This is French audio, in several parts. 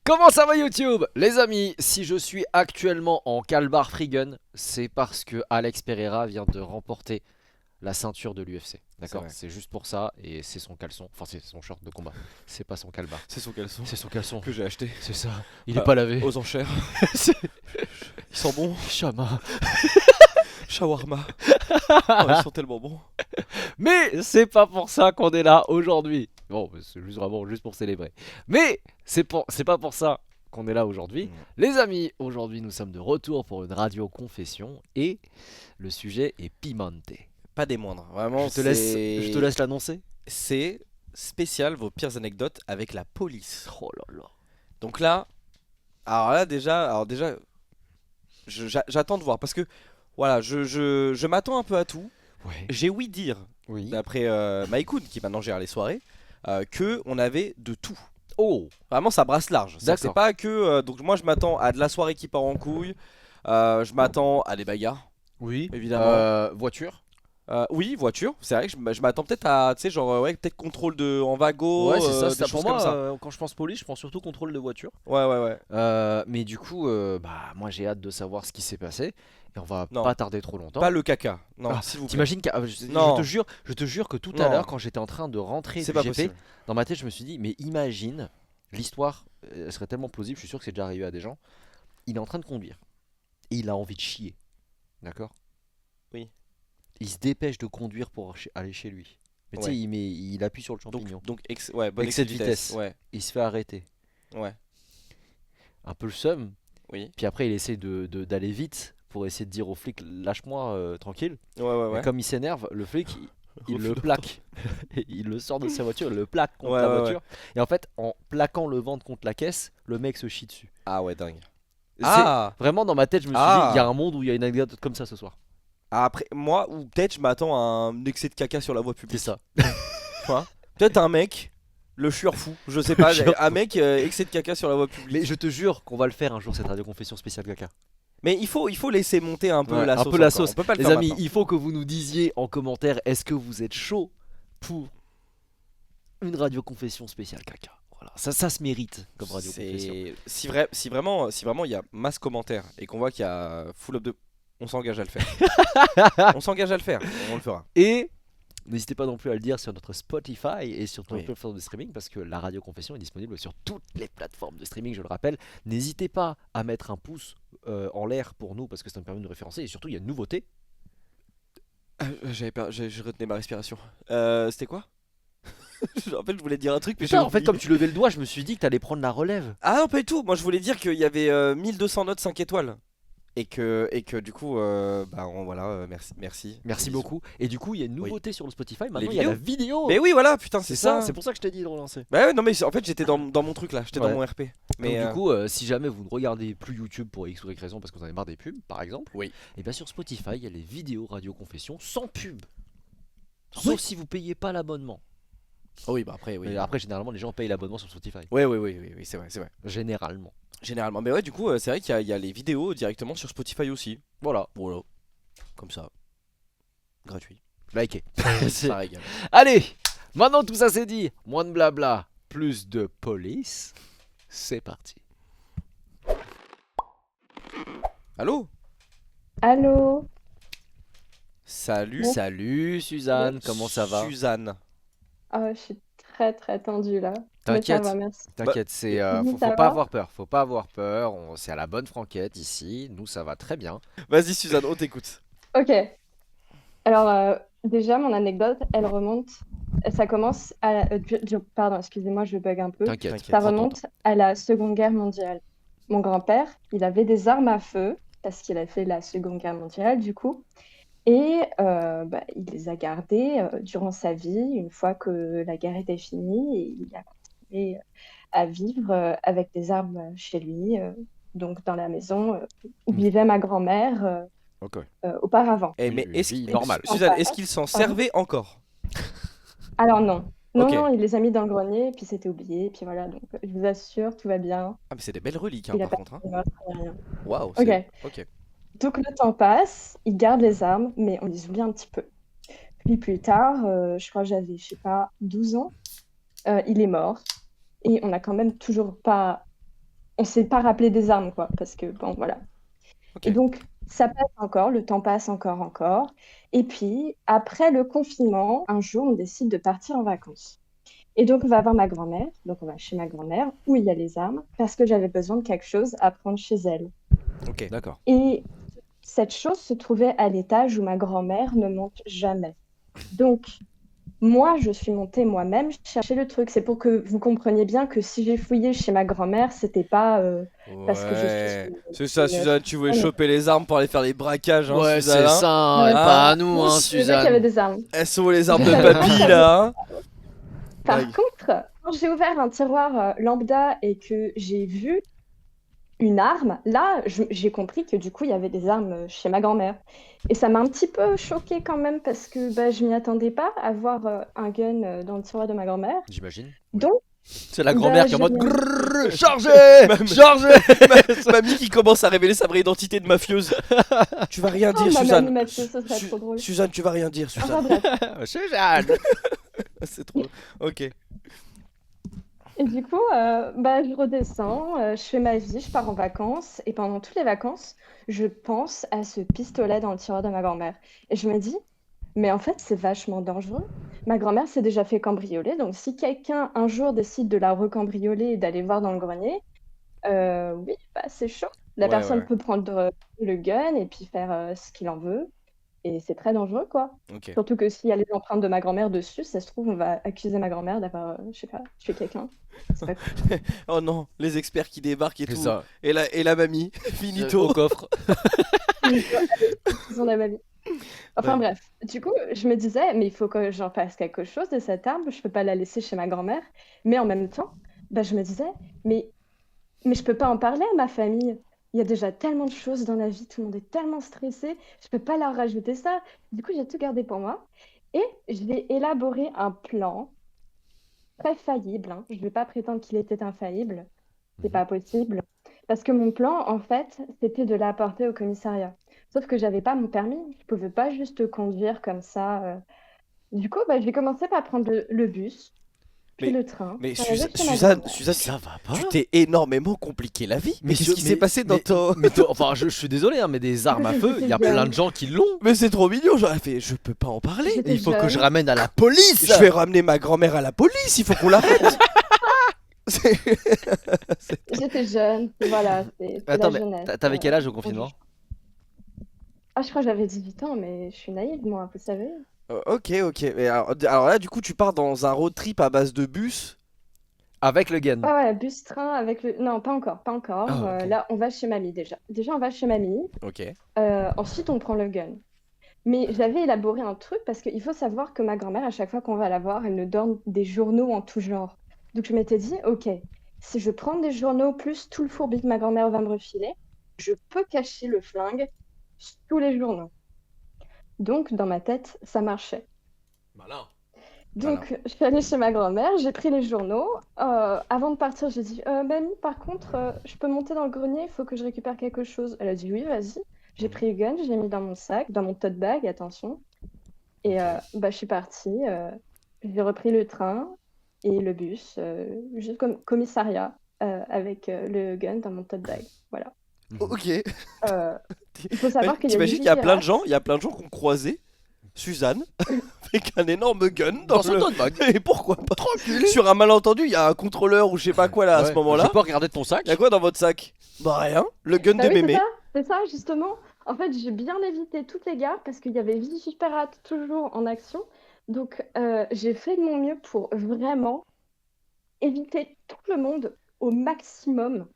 Comment ça va YouTube? Les amis, si je suis actuellement en Calbar Free Gun, c'est parce que Alex Pereira vient de remporter la ceinture de l'UFC. C'est D'accord? vrai. C'est juste pour ça et c'est son caleçon. Enfin, c'est son short de combat. C'est pas son calbar. C'est son caleçon C'est son caleçon. que j'ai acheté C'est ça. Il est pas lavé. aux enchères. C'est Ils sont bons. Chama. Shawarma. Oh, ils sont tellement bons. Mais c'est pas pour ça qu'on est là aujourd'hui. Bon, c'est juste vraiment juste pour célébrer. Mais c'est pas pour ça qu'on est là aujourd'hui. Les amis, aujourd'hui nous sommes de retour pour une radio confession et le sujet est pimenté. Pas des moindres. Vraiment, Je te laisse l'annoncer. C'est spécial vos pires anecdotes avec la police. Oh là là. Donc là, alors déjà, j'attends de voir parce que voilà, je m'attends un peu à tout. Ouais. J'ai ouï dire, Oui. d'après Maïkoun qui maintenant gère les soirées, que on avait de tout. Oh. Vraiment, ça brasse large. C'est D'accord. pas que. Donc, moi, je m'attends à de la soirée qui part en couille. Je m'attends à des bagarres, Oui. évidemment. Voiture. Oui, voiture. C'est vrai que je m'attends peut-être à. Tu sais, genre, ouais, peut-être contrôle en vago. Ouais, c'est ça. Des C'est choses pour moi. comme ça. Quand je pense police, je pense surtout contrôle de voiture. Ouais, ouais, ouais. Mais du coup, bah moi j'ai hâte de savoir ce qui s'est passé et on va Non, pas tarder trop longtemps. pas le caca. Non, Ah, s'il vous plaît. t'imagines Non. je te jure que tout à Non. l'heure quand j'étais en train de rentrer C'est du pas GP, possible. dans ma tête je me suis dit mais imagine l'histoire, elle serait tellement plausible, je suis sûr que c'est déjà arrivé à des gens. Il est en train de conduire et il a envie de chier, d'accord? Oui. Il se dépêche de conduire pour aller chez lui. Mais tu sais, Ouais. il appuie sur le champignon. Donc ouais, bon Excès excès de de vitesse. vitesse. Ouais, Il se fait arrêter. ouais. Un peu le seum. Oui. Puis après il essaie d'aller vite pour essayer de dire au flic lâche-moi tranquille. Ouais, ouais, Et ouais. comme il s'énerve, le flic, il le Refus. plaque. Il le sort de sa voiture, il le plaque contre Ouais, la ouais, ouais. voiture. Et en fait, en plaquant le ventre contre la caisse, le mec se chie dessus. Ah, ouais, dingue. C'est Ah! vraiment dans ma tête, je me suis dit, il y a Ah! un monde où il y a une anecdote comme ça ce soir. Après, moi, ou peut-être je m'attends à un excès de caca sur la voie C'est publique. ça. Enfin, peut-être un mec, le chueur fou, je sais pas, un mec excès de caca sur la voie publique. Mais je te jure qu'on va le faire un jour cette radio confession spéciale caca. Mais il faut laisser monter un peu Ouais, la un sauce. peu la encore. sauce. On peut pas le Les faire amis, maintenant. il faut que vous nous disiez en commentaire, est-ce que vous êtes chaud pour une radio confession spéciale caca? Voilà, ça se mérite comme radio confession. Si vraiment il y a masse commentaires et qu'on voit qu'il y a full up de, on s'engage à le faire. On s'engage à le faire, on le fera. Et n'hésitez pas non plus à le dire sur notre Spotify et sur toutes les Oui. plateformes de streaming parce que la radio confession est disponible sur toutes les plateformes de streaming, je le rappelle. N'hésitez pas à mettre un pouce en l'air pour nous parce que ça nous permet de nous référencer et surtout il y a une nouveauté. Je retenais ma respiration. C'était quoi? En fait, je voulais dire un truc, mais j'ai Putain, en fait, oublié. comme tu levais le doigt, je me suis dit que t'allais prendre la relève. Ah non, pas du tout. Moi, je voulais dire qu'il y avait 1200 notes 5 étoiles. Et que du coup, voilà, merci. Merci Bisous. beaucoup. Et du coup, il y a une Oui. nouveauté sur le Spotify. Maintenant, Les il y a la vidéos. vidéo. Mais oui, voilà, putain, C'est c'est ça. ça, c'est pour ça que je t'ai dit de relancer. Bah ouais, non, mais en fait, j'étais dans mon truc là, j'étais Ouais. dans mon RP. Mais Donc, du coup, si jamais vous ne regardez plus YouTube pour X ou Y raison parce que vous en avez marre des pubs, par exemple, oui. et bien sur Spotify, il y a les vidéos radio confession sans pub. Ah Sauf oui. si vous payez pas l'abonnement. Oh oui, bah après, oui. Mais après, généralement, les gens payent l'abonnement sur Spotify. Oui, c'est vrai, c'est vrai. Généralement. Généralement. Mais ouais, du coup, c'est vrai qu'il y a les vidéos directement sur Spotify aussi. Voilà. Voilà. Comme ça. Gratuit. Likez. Ça régale. Allez, maintenant tout ça c'est dit. Moins de blabla, plus de police. C'est parti. Allô? Allô? Salut. Bon. Salut Suzanne, comment ça va? Suzanne. Ah, je suis très très tendue là. Mais ça T'inquiète, va, merci. t'inquiète, c'est Oui, faut ça pas va. avoir peur, faut pas avoir peur. C'est à la bonne franquette ici. Nous ça va très bien. Vas-y, Suzanne, on t'écoute. Ok. Alors, déjà, mon anecdote, elle remonte. Ça commence à pardon, excusez-moi, je bug un peu. T'inquiète. T'inquiète. Ça prends ton remonte à la Seconde Guerre mondiale. Mon grand-père, il avait des armes à feu parce qu'il a fait la Seconde Guerre mondiale, du coup. Et il les a gardées durant sa vie, une fois que la guerre était finie, et il a continué à vivre avec des armes chez lui, donc dans la maison où vivait ma grand-mère Ok. auparavant. Eh, mais Une est-ce vie normale. Suzanne, est-ce qu'il s'en servait encore? Alors non, non, Ok. non, il les a mis dans le grenier, et puis c'était oublié, et puis voilà, donc je vous assure, tout va bien. Ah, mais c'est des belles reliques, hein, Il a par pas contre. Hein. de meurtre, rien. Waouh. Ok. Ok. Donc le temps passe, il garde les armes, mais on les oublie un petit peu. Puis plus tard, je crois que j'avais, je sais pas, 12 ans, il est mort. Et on n'a quand même toujours pas on s'est pas rappelé des armes, quoi, parce que bon, voilà. Ok. Et donc, ça passe encore, le temps passe encore. Et puis, après le confinement, un jour, on décide de partir en vacances. Et donc, on va voir ma grand-mère. Donc, on va chez ma grand-mère, où il y a les armes, parce que j'avais besoin de quelque chose à prendre chez elle. Ok. D'accord. Et cette chose se trouvait à l'étage où ma grand-mère ne monte jamais. Donc, moi, je suis montée moi-même chercher le truc. C'est pour que vous compreniez bien que si j'ai fouillé chez ma grand-mère, c'était pas parce que je suis Ouais. C'est ça, une Suzanne, tu voulais femme. choper les armes pour aller faire les braquages, hein, Ouais, Suzanne. c'est Hein ça, hein, et Ouais. pas à Ah, nous, hein, Je savais qu'il y avait Suzanne. des armes. elles sont où les armes Je de savais papy pas. là, hein Par Ouais. contre, quand j'ai ouvert un tiroir lambda et que j'ai vu une arme, là, j'ai compris que du coup, il y avait des armes chez ma grand-mère. Et ça m'a un petit peu choquée quand même parce que bah, je m'y attendais pas à voir un gun dans le tiroir de ma grand-mère. J'imagine. Donc, C'est la bah, grand-mère qui est en j'ai mode rien dit. grrrr, chargez, chargez. Mamie qui commence à révéler sa vraie identité de mafieuse. Tu vas rien Oh, dire, ma Suzanne. mamie Mathieu, ce serait trop drôle. Suzanne, tu vas rien dire, Enfin Suzanne. bref. Suzanne. C'est trop. Ok. Et du coup, bah, je redescends, je fais ma vie, je pars en vacances. Et pendant toutes les vacances, je pense à ce pistolet dans le tiroir de ma grand-mère. Et je me dis, mais en fait, c'est vachement dangereux. Ma grand-mère s'est déjà fait cambrioler. Donc, si quelqu'un un jour décide de la recambrioler et d'aller voir dans le grenier, oui, bah, c'est chaud. La Ouais, personne ouais. peut prendre le gun et puis faire ce qu'il en veut. Et c'est très dangereux, quoi. Ok. Surtout que s'il y a les empreintes de ma grand-mère dessus, ça se trouve, on va accuser ma grand-mère d'avoir, je sais pas, tué quelqu'un. C'est pas cool. Oh non, les experts qui débarquent et C'est tout. ça. Et la mamie, Au finito. coffre. Ils ont la mamie. Enfin Ouais. bref, du coup, je me disais, mais il faut que j'en fasse quelque chose de cette arme, je peux pas la laisser chez ma grand-mère. Mais en même temps, bah, je me disais, mais, mais je peux pas en parler à ma famille. Il y a déjà tellement de choses dans la vie, tout le monde est tellement stressé, je peux pas leur rajouter ça. Du coup, j'ai tout gardé pour moi. Et je vais élaborer un plan très faillible, hein. Je vais pas prétendre qu'il était infaillible, c'est pas possible. Parce que mon plan, en fait, c'était de l'apporter au commissariat. Sauf que j'avais pas mon permis, je pouvais pas juste conduire comme ça. Du coup, bah, je vais commencer par prendre le bus, puis Mais, le train, mais pour arriver chez ma Suzanne, grand-mère. Suzanne, Ça va pas. tu t'es énormément compliqué la vie. Mais qu'est-ce qui s'est passé dans mais, ton. enfin, je suis désolé, hein, mais des armes à Écoute, feu, il y a j'étais plein jeune. de gens qui l'ont. Mais c'est trop mignon. J'aurais fait, je peux pas en parler. J'étais Il faut que je jeune. ramène à la police. Je vais ramener ma grand-mère à la police. Il faut qu'on l'arrête. C'est- J'étais jeune, voilà, c'est Attends, la mais jeunesse. t'avais quel âge au confinement? Ah, je crois que j'avais 18 ans, mais je suis naïve, moi, vous savez. Ok, ok. Mais alors là, du coup, tu pars dans un road trip à base de bus. Avec le gun. Ah ouais, bus-train avec le... Non, pas encore, pas encore. Ah, ok. Là, on va chez mamie déjà. Déjà, on va chez mamie. Ok. Ensuite, on prend le gun. Mais j'avais élaboré un truc parce qu'il faut savoir que ma grand-mère, à chaque fois qu'on va la voir, elle nous donne des journaux en tout genre. Donc je m'étais dit, ok, si je prends des journaux plus tout le fourbi que ma grand-mère va me refiler, je peux cacher le flingue sous les journaux. Donc dans ma tête, ça marchait. Malin. Donc je suis allée chez ma grand-mère, j'ai pris les journaux. Avant de partir, j'ai dit, mamie, par contre, je peux monter dans le grenier, il faut que je récupère quelque chose. Elle a dit, oui, vas-y. J'ai pris le gun, j'ai mis dans mon sac, dans mon tote bag, attention. Et bah, je suis partie. J'ai repris le train et le bus jusqu'au commissariat avec le gun dans mon tote bag. Voilà. Ok. Euh, il faut savoir qu'il y a T'imagines des qu'il y a plein de vigilantes. gens, il y a plein de gens qui ont croisé Suzanne avec un énorme gun dans, Dans son le. tote bag. Et pourquoi pas sur un malentendu, il y a un contrôleur ou je sais pas quoi là à ce Ouais. moment-là. Je peux regarder ton sac. Il y a quoi dans votre sac? Bah rien. Le gun Bah de oui, mémé. c'est ça, justement. En fait, j'ai bien évité toutes les gares parce qu'il y avait Vigipirate toujours en action. Donc, j'ai fait de mon mieux pour vraiment éviter tout le monde au maximum.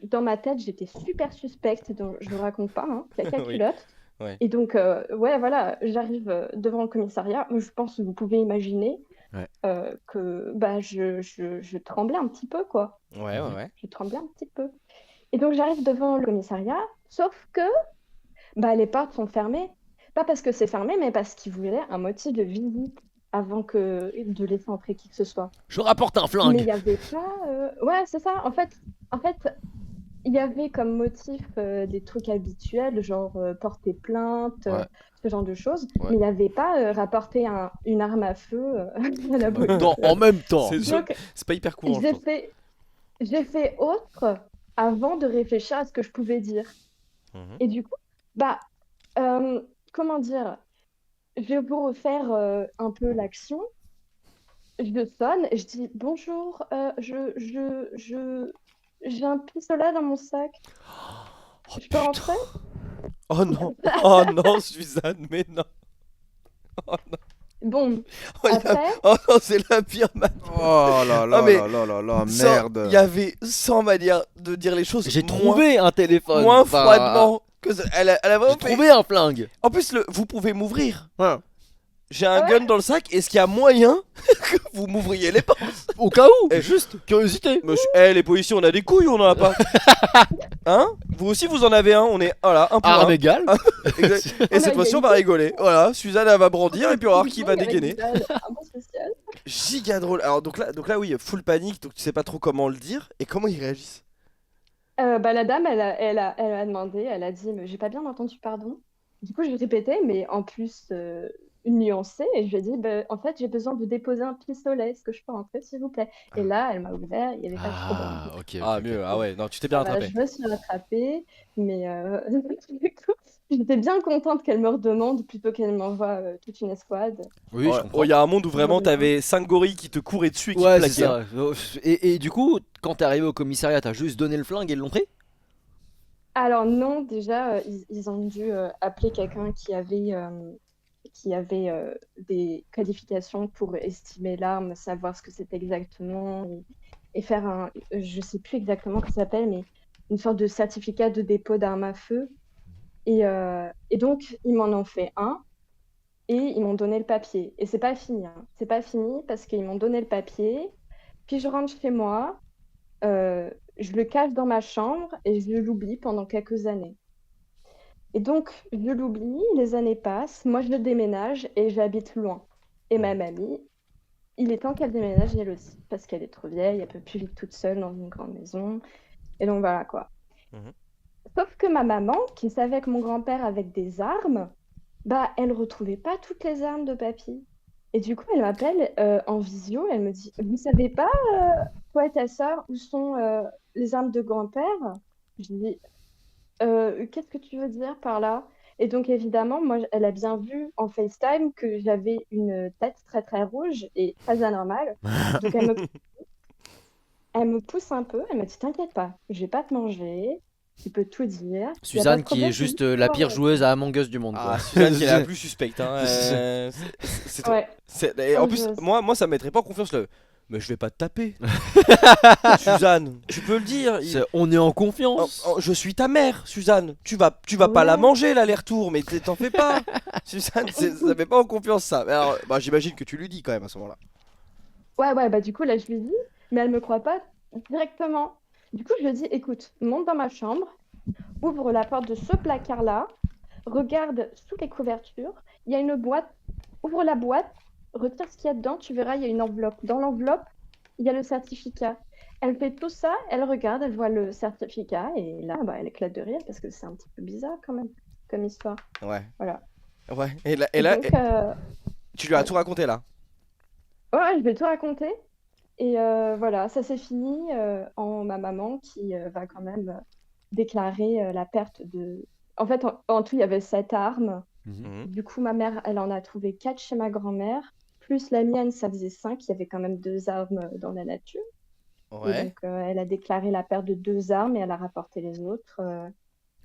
Dans ma tête, j'étais super suspecte, donc je ne vous raconte pas, hein, caca Oui. culotte. Ouais. Et donc, ouais, voilà, j'arrive devant le commissariat. Je pense que vous pouvez imaginer Ouais. que bah, je tremblais un petit peu, quoi. Ouais, ouais, ouais. Je tremblais un petit peu. Et donc, j'arrive devant le commissariat, sauf que bah, les portes sont fermées. Pas parce que c'est fermé, mais parce qu'ils voulaient un motif de visite avant de laisser entrer qui que ce soit. Je rapporte un Mais il flingue. n'y avait pas. Ouais, c'est ça. En fait, il y avait comme motif des trucs habituels, genre porter plainte, Ouais. ce genre de choses. Ouais. Mais il n'y avait pas rapporter une arme à feu à la police. En même temps. C'est Donc, c'est pas hyper courant, je j'ai pense. fait, j'ai fait autre avant de réfléchir à ce que je pouvais dire. Mhm. Et du coup, bah, comment dire, je vais vous refaire un peu l'action. Je sonne et je dis bonjour, j'ai un pistolet dans mon sac. Oh Je peux putain. rentrer? Oh non, oh non, Suzanne, mais non. Oh non, Bon, oh, après, oh non, c'est la pire manière. Oh là là mais là là là là, Il merde. y avait 100 manières de dire les choses. J'ai moins- trouvé un téléphone. moins Enfin, froidement que ça. Elle a J'ai vraiment fait. trouvé un flingue. En plus, vous pouvez m'ouvrir. Ouais. J'ai un Ouais. gun dans le sac. Est-ce qu'il y a moyen que vous m'ouvriez les portes? Au cas où, Eh. juste curiosité. Monsieur, les policiers, on a des couilles ou on en a pas? Hein? Vous aussi, vous en avez un. On est voilà, un pour Arme un. égale. Exact. Et On a cette fois-ci, on va rigoler. Voilà, Suzanne, elle va brandir et puis on va voir qui va dégainer. Un peu spécial. Giga drôle. Alors donc là, oui, full panique. Donc tu sais pas trop comment le dire et comment ils réagissent. Bah, la dame, elle a demandé, elle a dit, mais j'ai pas bien entendu, pardon. Du coup, je répétais, mais en plus nuancé, et je lui ai dit, bah, en fait, j'ai besoin de déposer un pistolet, est-ce que je peux rentrer, s'il vous plaît? Et là, elle m'a ouvert, il n'y avait pas de problème. Ah, ok. Ah ok, mieux. ok. Ah ouais. Non, tu t'es bien Voilà, rattrapé. je me suis rattrapée, mais du coup, j'étais bien contente qu'elle me redemande plutôt qu'elle m'envoie toute une escouade. Oui, je comprends. Il y a un monde où vraiment Ouais. t'avais 5 gorilles qui te couraient dessus et qui te Ouais, plaquaient. c'est ça. Et du coup, quand t'es arrivé au commissariat, t'as juste donné le flingue et ils l'ont pris? Alors non, déjà, ils ont dû appeler quelqu'un qui avait des qualifications pour estimer l'arme, savoir ce que c'est exactement, et faire je sais plus exactement comment ça s'appelle, mais une sorte de certificat de dépôt d'arme à feu. Et donc, ils m'en ont fait un, et ils m'ont donné le papier. Et c'est pas fini, hein. C'est pas fini parce qu'ils m'ont donné le papier, puis je rentre chez moi, je le cache dans ma chambre et je l'oublie pendant quelques années. Et donc, je l'oublie, les années passent, moi je déménage et j'habite loin. Et ma mamie, il est temps qu'elle déménage elle aussi, parce qu'elle est trop vieille, elle peut plus vivre toute seule dans une grande maison. Et donc voilà quoi. Mhm. Sauf que ma maman, qui savait que mon grand-père avait des armes, bah elle retrouvait pas toutes les armes de papy. Et du coup, elle m'appelle en visio, elle me dit, vous savez pas, toi et ta sœur, où sont les armes de grand-père? Je dis, qu'est-ce que tu veux dire par là? Et donc, évidemment, moi, elle a bien vu en FaceTime que j'avais une tête très, très rouge et très anormale. Donc, elle me pousse un peu, elle me dit, t'inquiète pas, je vais pas te manger, tu peux tout dire. Y a pas de Suzanne qui problème, est c'est juste juste la pour, pire joueuse à Among Us du monde. Ah, Quoi. Suzanne qui est la plus suspecte. Hein. C'est Ouais. et en Oh, plus, je- moi, ça me mettrait pas en confiance. Mais je vais pas te taper. Suzanne, tu peux le dire. On est en confiance. Je suis ta mère, Suzanne. Tu vas pas Ouais. la manger l'aller-retour, mais t'en fais pas. Suzanne, ça met pas en confiance ça. Mais alors, bah, j'imagine que tu lui dis quand même à ce moment-là. Ouais, bah du coup, là, je lui dis, mais elle me croit pas directement. Du coup, je lui dis, écoute, monte dans ma chambre, ouvre la porte de ce placard-là, regarde sous les couvertures, il y a une boîte, ouvre la boîte, retire ce qu'il y a dedans, tu verras, il y a une enveloppe. Dans l'enveloppe, il y a le certificat. Elle fait tout ça, elle regarde, elle voit le certificat, et là, bah, elle éclate de rire parce que c'est un petit peu bizarre quand même, comme histoire. Ouais. Voilà. Ouais. Et là, Donc, tu lui as tout raconté là. ouais, je vais tout raconter. Et voilà, ça s'est fini en ma maman qui va quand même déclarer la perte de... En fait, en tout, il y avait 7 armes. Mhm. Du coup, ma mère, elle en a trouvé 4 chez ma grand-mère. Plus la mienne, ça faisait 5. Il y avait quand même 2 armes dans la nature. Et Ouais. donc, elle a déclaré la perte de 2 armes et elle a rapporté les autres.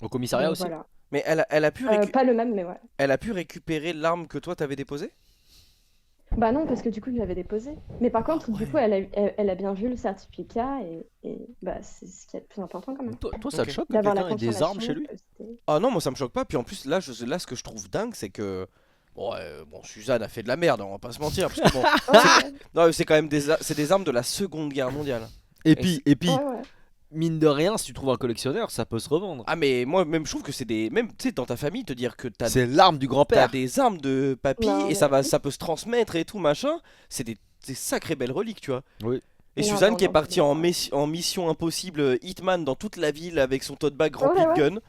Au commissariat Donc, aussi. voilà. Mais elle a pu Pas le même, mais ouais. elle a pu récupérer l'arme que toi t'avais déposée? Bah non, parce que du coup, je l'avais déposé. Mais par contre, du coup, elle a bien vu le certificat et bah, c'est ce qui est le plus important quand même. Toi, ça te Ok. choque que D'avoir la quelqu'un ait des armes chez confirmation lui? que c'était- Ah non, moi ça me choque pas. Puis en plus, là, ce que je trouve dingue, c'est que. Bon, Suzanne a fait de la merde, on va pas se mentir. Parce que bon, Ouais, non, c'est quand même c'est des armes de la Seconde Guerre mondiale. Et puis, ouais, ouais. mine de rien, si tu trouves un collectionneur, ça peut se revendre. Ah, mais moi, même, je trouve que c'est des. Même, tu sais, dans ta famille, te dire que C'est l'arme du t'as grand-père. des armes de papy Non, et ça peut se transmettre et tout, machin. C'est des sacrées belles reliques, tu vois. Oui. Et Non, Suzanne non, qui est non, partie non. en mission impossible Hitman dans toute la ville avec son tote bag rempli Ouais, de guns.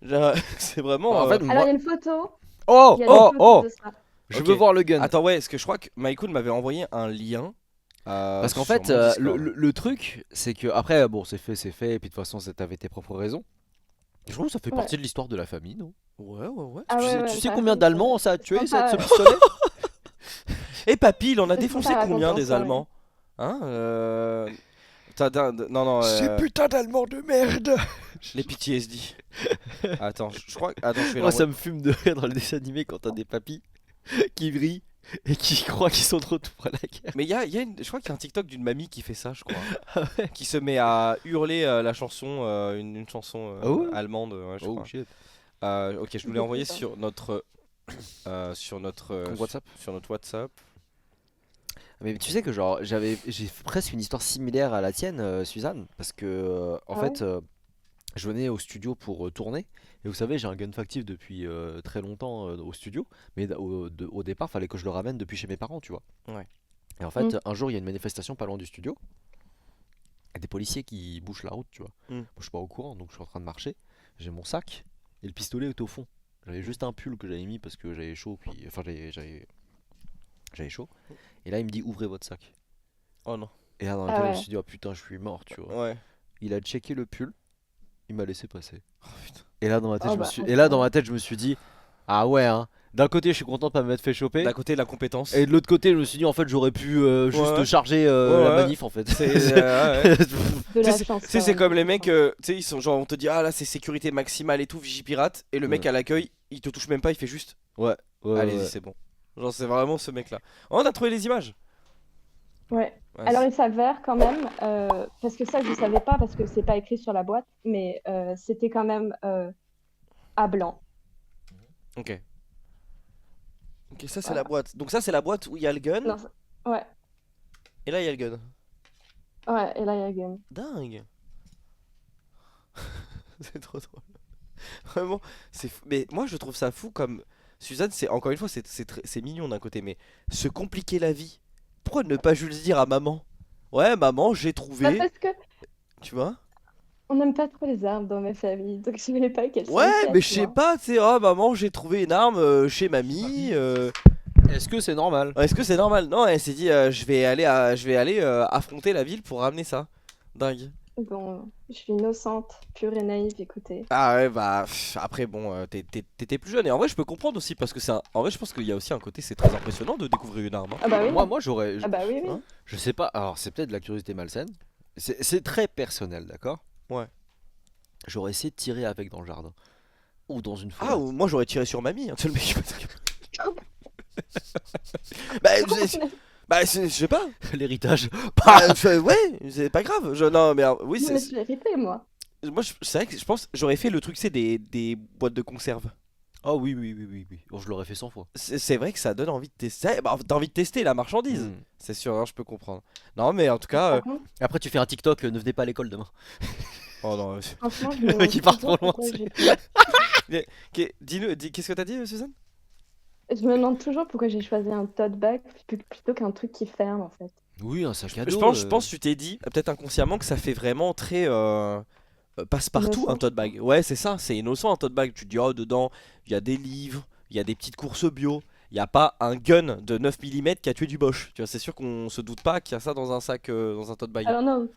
Genre, c'est vraiment. En fait, Alors, moi... il y a une photo. Oh, Il y a oh, des oh, photos de ça. je Ok. veux voir le gun. Attends, ouais, parce que je crois que Michael m'avait envoyé un lien Parce qu'en fait, le truc, c'est que après, bon, c'est fait, et puis de toute façon, t'avais tes propres raisons. Je trouve que ça fait Ouais. partie de l'histoire de la famille, non? Ouais, ouais, ouais. Ah ouais, Tu sais par combien contre, d'Allemands ça a tué, c'est ce sympa, pistolet? Et papy, il en a C'est défoncé sympa à combien raconter en des soirée. Allemands? Hein Non, non, putain d'Allemands de merde! les PTSD. Attends, je crois. Attends, je vais Moi, ça l'envoyer. me fume de rire dans les dessins animés quand t'as des papis qui brillent et qui croient qu'ils sont de retour à la guerre. Mais je crois qu'il y a un TikTok d'une mamie qui fait ça, je crois. Ah Qui se met à hurler la chanson, une chanson Ah ouais allemande, ouais, je crois. shit. Ok, je nous l'ai envoyé sur notre. Sur notre. Compte WhatsApp. Sur notre WhatsApp. Mais tu sais que genre j'ai presque une histoire similaire à la tienne, Suzanne, parce que en Ah fait je venais au studio pour tourner et vous savez j'ai un gun factif depuis très longtemps au studio, mais au départ fallait que je le ramène depuis chez mes parents, tu vois. Ouais. Et en fait Mm. un jour il y a une manifestation pas loin du studio, et des policiers qui bouchent la route, tu vois. Moi je suis pas au courant donc je suis en train de marcher, j'ai mon sac et le pistolet est au fond. J'avais juste un pull que j'avais mis parce que j'avais chaud, puis enfin j'avais chaud. Et là il me dit ouvrez votre sac. Oh non. Et là dans la Ah tête je me ouais. suis dit oh putain je suis mort, tu vois. Ouais. Il a checké le pull, il m'a laissé passer. Oh putain. Et là dans ma tête Oh je me bah, suis et là dans ma tête je me suis dit ah ouais hein. D'un côté je suis content de pas m'être fait choper D'un côté, la compétence. et de l'autre côté je me suis dit en fait j'aurais pu juste Ouais. charger Ouais, la ouais. manif en fait. Ouais. De la Tu chance. sais, quand c'est même. comme les mecs, tu sais, ils sont genre, on te dit, ah là, c'est sécurité maximale et tout, Vigipirate, et le mec Ouais. à l'accueil, il te touche même pas, il fait juste, Ouais, ouais, allez-y, ouais. c'est bon. Genre, c'est vraiment ce mec-là. Oh, on a trouvé les images. Ouais. Ouais, Alors il s'avère quand même, parce que ça je savais pas parce que c'est pas écrit sur la boîte, mais c'était quand même à blanc. Ok. Ok, ça, c'est Voilà. la boîte. Donc, ça, c'est la boîte où il y a le gun, Non, ouais, et là, il y a le gun. ouais, et là il y a Gun. Dingue. C'est trop drôle. Vraiment, c'est fou. Mais moi, je trouve ça fou comme. Suzanne, c'est encore une fois, c'est mignon d'un côté, mais se compliquer la vie. Pourquoi ne pas juste dire à maman? Ouais, maman, j'ai Bah, trouvé. parce que Tu vois? on n'aime pas trop les armes dans ma famille, donc je voulais pas qu'elle Ouais, s'inquiète, mais je sais moi. pas, tu sais, oh maman, j'ai trouvé une arme chez mamie. Est-ce que c'est normal? Est-ce que c'est normal? Non, elle s'est dit, je vais aller affronter la ville pour ramener ça. Dingue. Bon, je suis innocente, pure et naïve, écoutez. Ah ouais, bah après, bon, t'étais plus jeune. Et en vrai, je peux comprendre aussi, parce que en vrai, je pense qu'il y a aussi un côté, c'est très impressionnant de découvrir une arme. Hein. Ah bah oui, Moi j'aurais ah bah oui, oui. Hein je sais pas, alors c'est peut-être de la curiosité malsaine. C'est très personnel, d'accord? Ouais. J'aurais essayé de tirer avec dans le jardin ou dans une Ah, forêt. ou moi j'aurais tiré sur mamie. Hein, tu sais, le mec, bah, je sais pas. L'héritage. Ouais, c'est pas grave. Non, mais oui, Mais je l'ai hérité, moi. moi, c'est vrai que je pense, j'aurais fait le truc, c'est des boîtes de conserve. Oh oui, oui, oui, oui, oui. Bon, je l'aurais fait 100 fois. C'est vrai que ça donne envie de tester. Bah, t'as envie de tester la marchandise. Mm. C'est sûr, hein, je peux comprendre. Non, mais en tout cas. Par contre, Après, tu fais un TikTok, ne venez pas à l'école demain. Oh non. franchement, je Le me mec, il demande part trop toujours loin, pourquoi c'est- Dis-nous, qu'est-ce que t'as dit, Suzanne? je me demande toujours pourquoi j'ai choisi un tote bag plutôt qu'un truc qui ferme, en fait. Oui, un sac à dos. Je pense que tu t'es dit, peut-être inconsciemment, que ça fait vraiment très passe-partout Innocent. un tote bag. Ouais, c'est ça, c'est innocent un tote bag. Tu te dis, oh, dedans, il y a des livres, il y a des petites courses bio. Il n'y a pas un gun de 9 mm qui a tué du Bosch. Tu vois, c'est sûr qu'on se doute pas qu'il y a ça dans un sac, dans un tote bag. Alors non,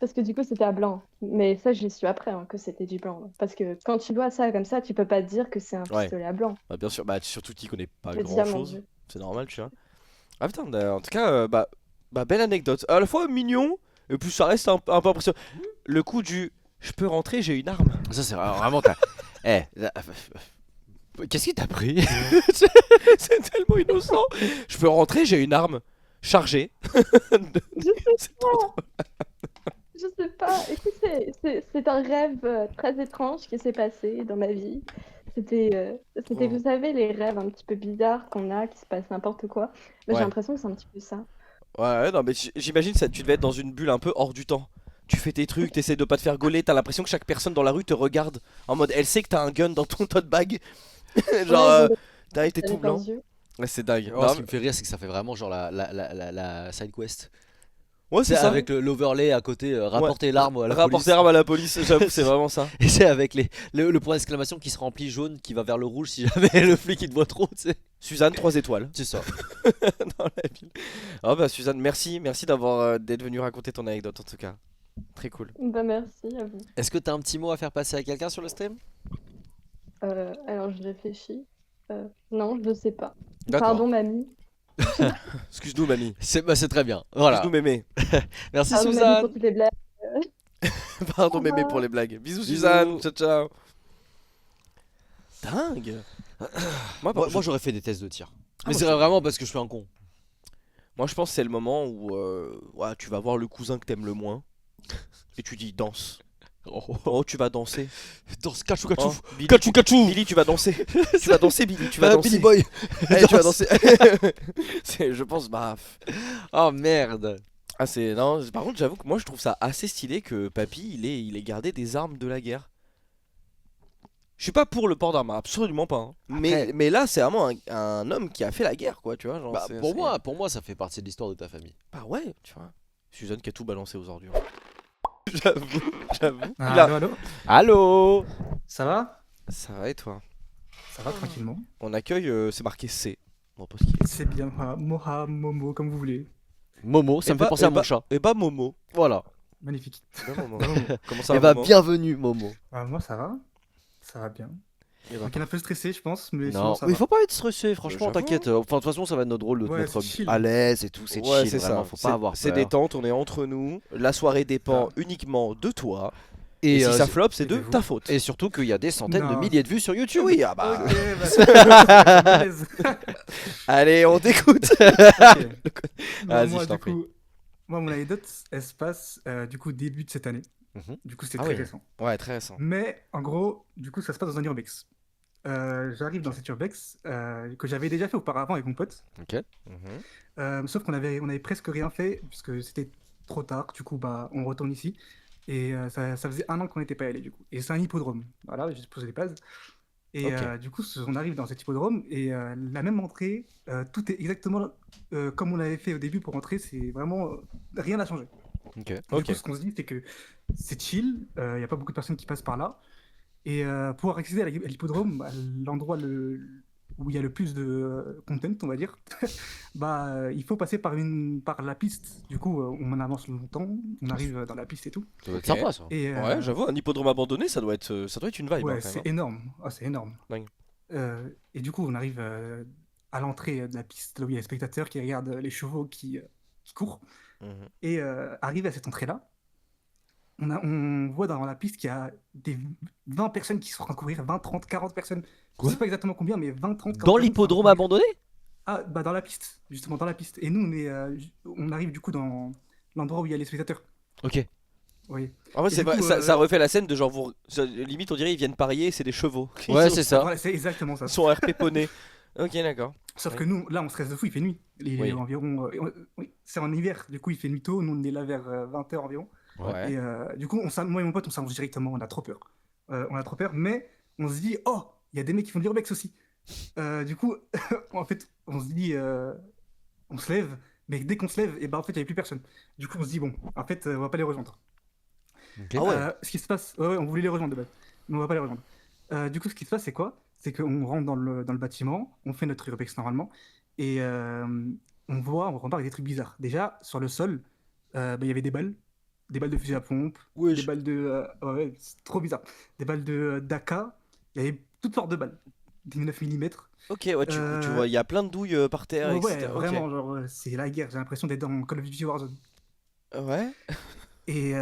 parce que du coup c'était à blanc. Mais ça je l'ai su après hein, que c'était du blanc. Parce que quand tu vois ça comme ça, tu peux pas te dire que c'est un Ouais. pistolet à blanc. Bah, bien sûr, bah, surtout tu connais pas Je le dis grand à mon chose. Dieu. C'est normal, tu vois. Ah putain, en tout cas, belle anecdote. À la fois mignon, et puis ça reste un peu impressionnant. Le coup du je peux rentrer, j'ai une arme. Ça, c'est vraiment. Eh, qu'est-ce qui t'a pris? C'est tellement innocent. Je peux rentrer, j'ai une arme chargée. Je sais C'est trop drôle. Je sais pas, écoutez, c'est un rêve très étrange qui s'est passé dans ma vie. C'était, Oh. vous savez, les rêves un petit peu bizarres qu'on a, qui se passe n'importe quoi. Mais Ouais. j'ai l'impression que c'est un petit peu ça. Ouais, non, mais j'imagine ça, tu devais être dans une bulle un peu hors du temps. Tu fais tes trucs, t'essaies de pas te faire gauler, t'as l'impression que chaque personne dans la rue te regarde en mode elle sait que t'as un gun dans ton tote bag. Genre, Ouais, t'as été j'avais tout pas blanc. les yeux. Ouais, c'est dingue. Oh, Non, ce qui me fait rire, c'est que ça fait vraiment genre la side quest. ouais, C'est c'est ça. avec l'overlay à côté, rapporter l'arme à la Rapporter police. arme à la police, j'avoue, c'est vraiment ça. Et c'est avec le point d'exclamation qui se remplit jaune, qui va vers le rouge si jamais le flic il te voit trop, tu sais. Suzanne, 3 étoiles C'est ça. dans la ville. Ah bah Suzanne, merci d'avoir d'être venue raconter ton anecdote en tout cas. Très cool. Bah, merci à vous. Est-ce que t'as un petit mot à faire passer à quelqu'un sur le stream? Alors, je réfléchis. Non, je sais pas. D'accord. Pardon, mamie. Excuse-nous mamie. C'est très bien. Voilà. Excuse-nous mémé. Merci Pardon, mamie, Suzanne. pour toutes les blagues. Pardon Au mémé revoir. pour les blagues. Bisous Bisous. Suzanne. Ciao ciao. Dingue. Moi j'aurais fait des tests de tir. Mais moi, c'est je- vraiment parce que je suis un con. Moi je pense que c'est le moment où ouais, tu vas voir le cousin que t'aimes le moins et tu dis danse. Oh tu vas danser. Danse kachou Oh, Billy, Kachou kachou. Billy, tu vas danser. Tu vas danser Billy, tu vas danser. Billy Boy. Eh, tu vas Danse. danser. Je pense bah. Oh merde. Ah c'est non. Par contre j'avoue que moi je trouve ça assez stylé que papy il ait gardé des armes de la guerre. Je suis pas pour le port d'armes, absolument pas. Hein. Après- Mais là c'est vraiment un homme qui a fait la guerre quoi, tu vois. Genre, Bah, c'est- pour c'est- moi ça fait partie de l'histoire de ta famille. Bah ouais, tu vois. Suzanne qui a tout balancé aux ordures. J'avoue. Ah, Il a- allô, allô. Allô. Ça va? Ça va et toi? Ça va tranquillement. On accueille, c'est marqué C. On repose qu'il est. C'est bien. Moha, Momo, comme vous voulez. Momo, ça Et me bah- fait penser à et mon bah- chat. Et bah Momo. Voilà. Magnifique. Eh bah, Momo. Bah, Momo. Comment ça Et va bah Momo bienvenue Momo. Moi, ça va. Ça va bien. Eh bah, Donc, il est un peu stressé, je pense, mais sinon, Non, ça mais va. faut pas être stressé, franchement, j'avoue. t'inquiète. Enfin, de toute façon, ça va être notre rôle de te Ouais, mettre c'est chill. à l'aise et tout, c'est ouais, chill, c'est vraiment, ça. faut pas avoir C'est peur. détente, on est entre nous. La soirée dépend uniquement de toi. Et, si euh, ça flop, c'est de aidez-vous. ta faute. et surtout qu'il y a des centaines de Non. milliers de vues sur YouTube. Oui, ah bah. Ok, bah, ça me plaise. Allez, on t'écoute. Ok. Bon, Vas-y, moi, je t'en du coup, moi, mon anecdote, elle se passe du coup début de cette année. Mhm. Du coup, c'est Ah très oui. récent. Ouais, très récent. Mais en gros, du coup, ça se passe dans un urbex. J'arrive dans cet urbex que j'avais déjà fait auparavant avec mon pote. Ok. Mhm. Sauf qu'on avait presque rien fait puisque c'était trop tard. Du coup, bah, on retourne ici. Et ça faisait 1 an qu'on n'était pas allé du coup. Et c'est un hippodrome. Voilà, j'ai posé les bases. Et Ok. du coup, on arrive dans cet hippodrome et la même entrée, tout est exactement comme on l'avait fait au début pour entrer. C'est vraiment rien n'a changé. Ok. Du Ok. coup, ce qu'on se dit, c'est que c'est chill. Il n'y a pas beaucoup de personnes qui passent par là. Et pour accéder à l'hippodrome, à l'endroit où il y a le plus de content, on va dire, bah, il faut passer par la piste. Du coup, on en avance longtemps, on arrive dans la piste et tout. Ça doit être Ok. sympa ça. Et, Ouais, j'avoue, un hippodrome abandonné, ça doit être une vibe. ouais, hein, quand c'est même, hein. énorme. Ah, c'est énorme. Dingue. Et du coup, on arrive à l'entrée de la piste, là où il y a les spectateurs qui regardent les chevaux qui courent. Mhm. Et arrivé à cette entrée-là, on voit dans la piste qu'il y a des 20 personnes qui sont en train de courir, 20, 30, 40 personnes. Je Quoi sais pas exactement combien, mais 20, 30, 40 Dans personnes l'hippodrome sont en train de abandonné? courir. Ah, bah dans la piste, justement, dans la piste. Et nous, on arrive du coup dans l'endroit où il y a les spectateurs. Ok. Vous voyez. En fait, Et c'est du vrai, coup, ça refait la scène de genre, limite, on dirait ils viennent parier, c'est des chevaux. Ils Ouais, sont- c'est ça. Voilà, c'est exactement ça. Ils sont RP poney. Ok, d'accord. Sauf que nous, là, on stresse de fou, il fait nuit. Il est Oui. environ. Oui, c'est en hiver, du coup, il fait nuit tôt. Nous, on est là vers 20h environ. Ouais. Et du coup, moi et mon pote, on s'avance directement, on a trop peur. On a trop peur, mais on se dit, oh, il y a des mecs qui font de l'urbex aussi. Du coup, en fait, on se dit, on se lève, mais dès qu'on se lève, et ben, en fait, il n'y avait plus personne. Du coup, on se dit, bon, en fait, on va pas les rejoindre. Ok. Ah ouais. Ce qui se passe, ouais, on voulait les rejoindre de base, mais on va pas les rejoindre. Du coup, ce qui se passe, c'est quoi? C'est qu'on rentre dans le bâtiment, on fait notre urbex normalement, et on remarque des trucs bizarres. Déjà, sur le sol, il y avait des balles de fusil à pompe, Wesh. des balles de. Ouais, c'est trop bizarre. Des balles de d'AK, il y avait toutes sortes de balles. Des 9 mm. Ok, ouais, tu vois, il y a plein de douilles par terre, Ouais, etc. Ok. vraiment, genre, c'est la guerre. J'ai l'impression d'être dans Call of Duty Warzone. Ouais. Et il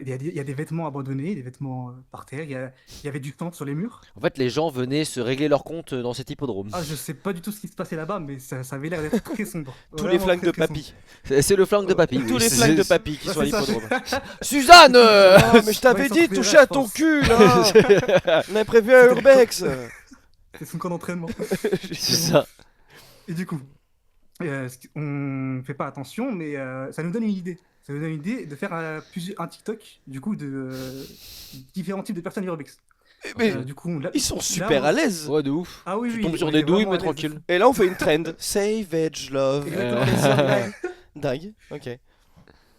y a des vêtements abandonnés, des vêtements par terre. Il y avait du sang sur les murs. En fait, les gens venaient se régler leur compte dans cet hippodrome. Ah, je sais pas du tout ce qui se passait là-bas, mais ça avait l'air d'être très sombre. Tous les Vraiment flingues très, de très papy. C'est le flingue de papy. Tous oui, les c'est- flingues de c'est- papy qui Ouais, sont à c'est ça, l'hippodrome. Suzanne Oh, mais je t'avais Ouais, dit, sans toucher trouver à la ton force. cul là. On avait prévu un urbex. C'est son camp d'entraînement. C'est ça. Et du coup, on fait pas attention, mais ça nous donne une idée. Ça nous donne une idée de faire un TikTok, du coup, de différents types de personnes urbex. Mais Du coup, là, ils sont là, super on- à l'aise. Ouais, de ouf. Ah oui, Tu oui, tombes sur on des est douilles, vraiment mais à l'aise. tranquille. Et là, on fait une trend. Savage love. Exactement. Dingue. Ok.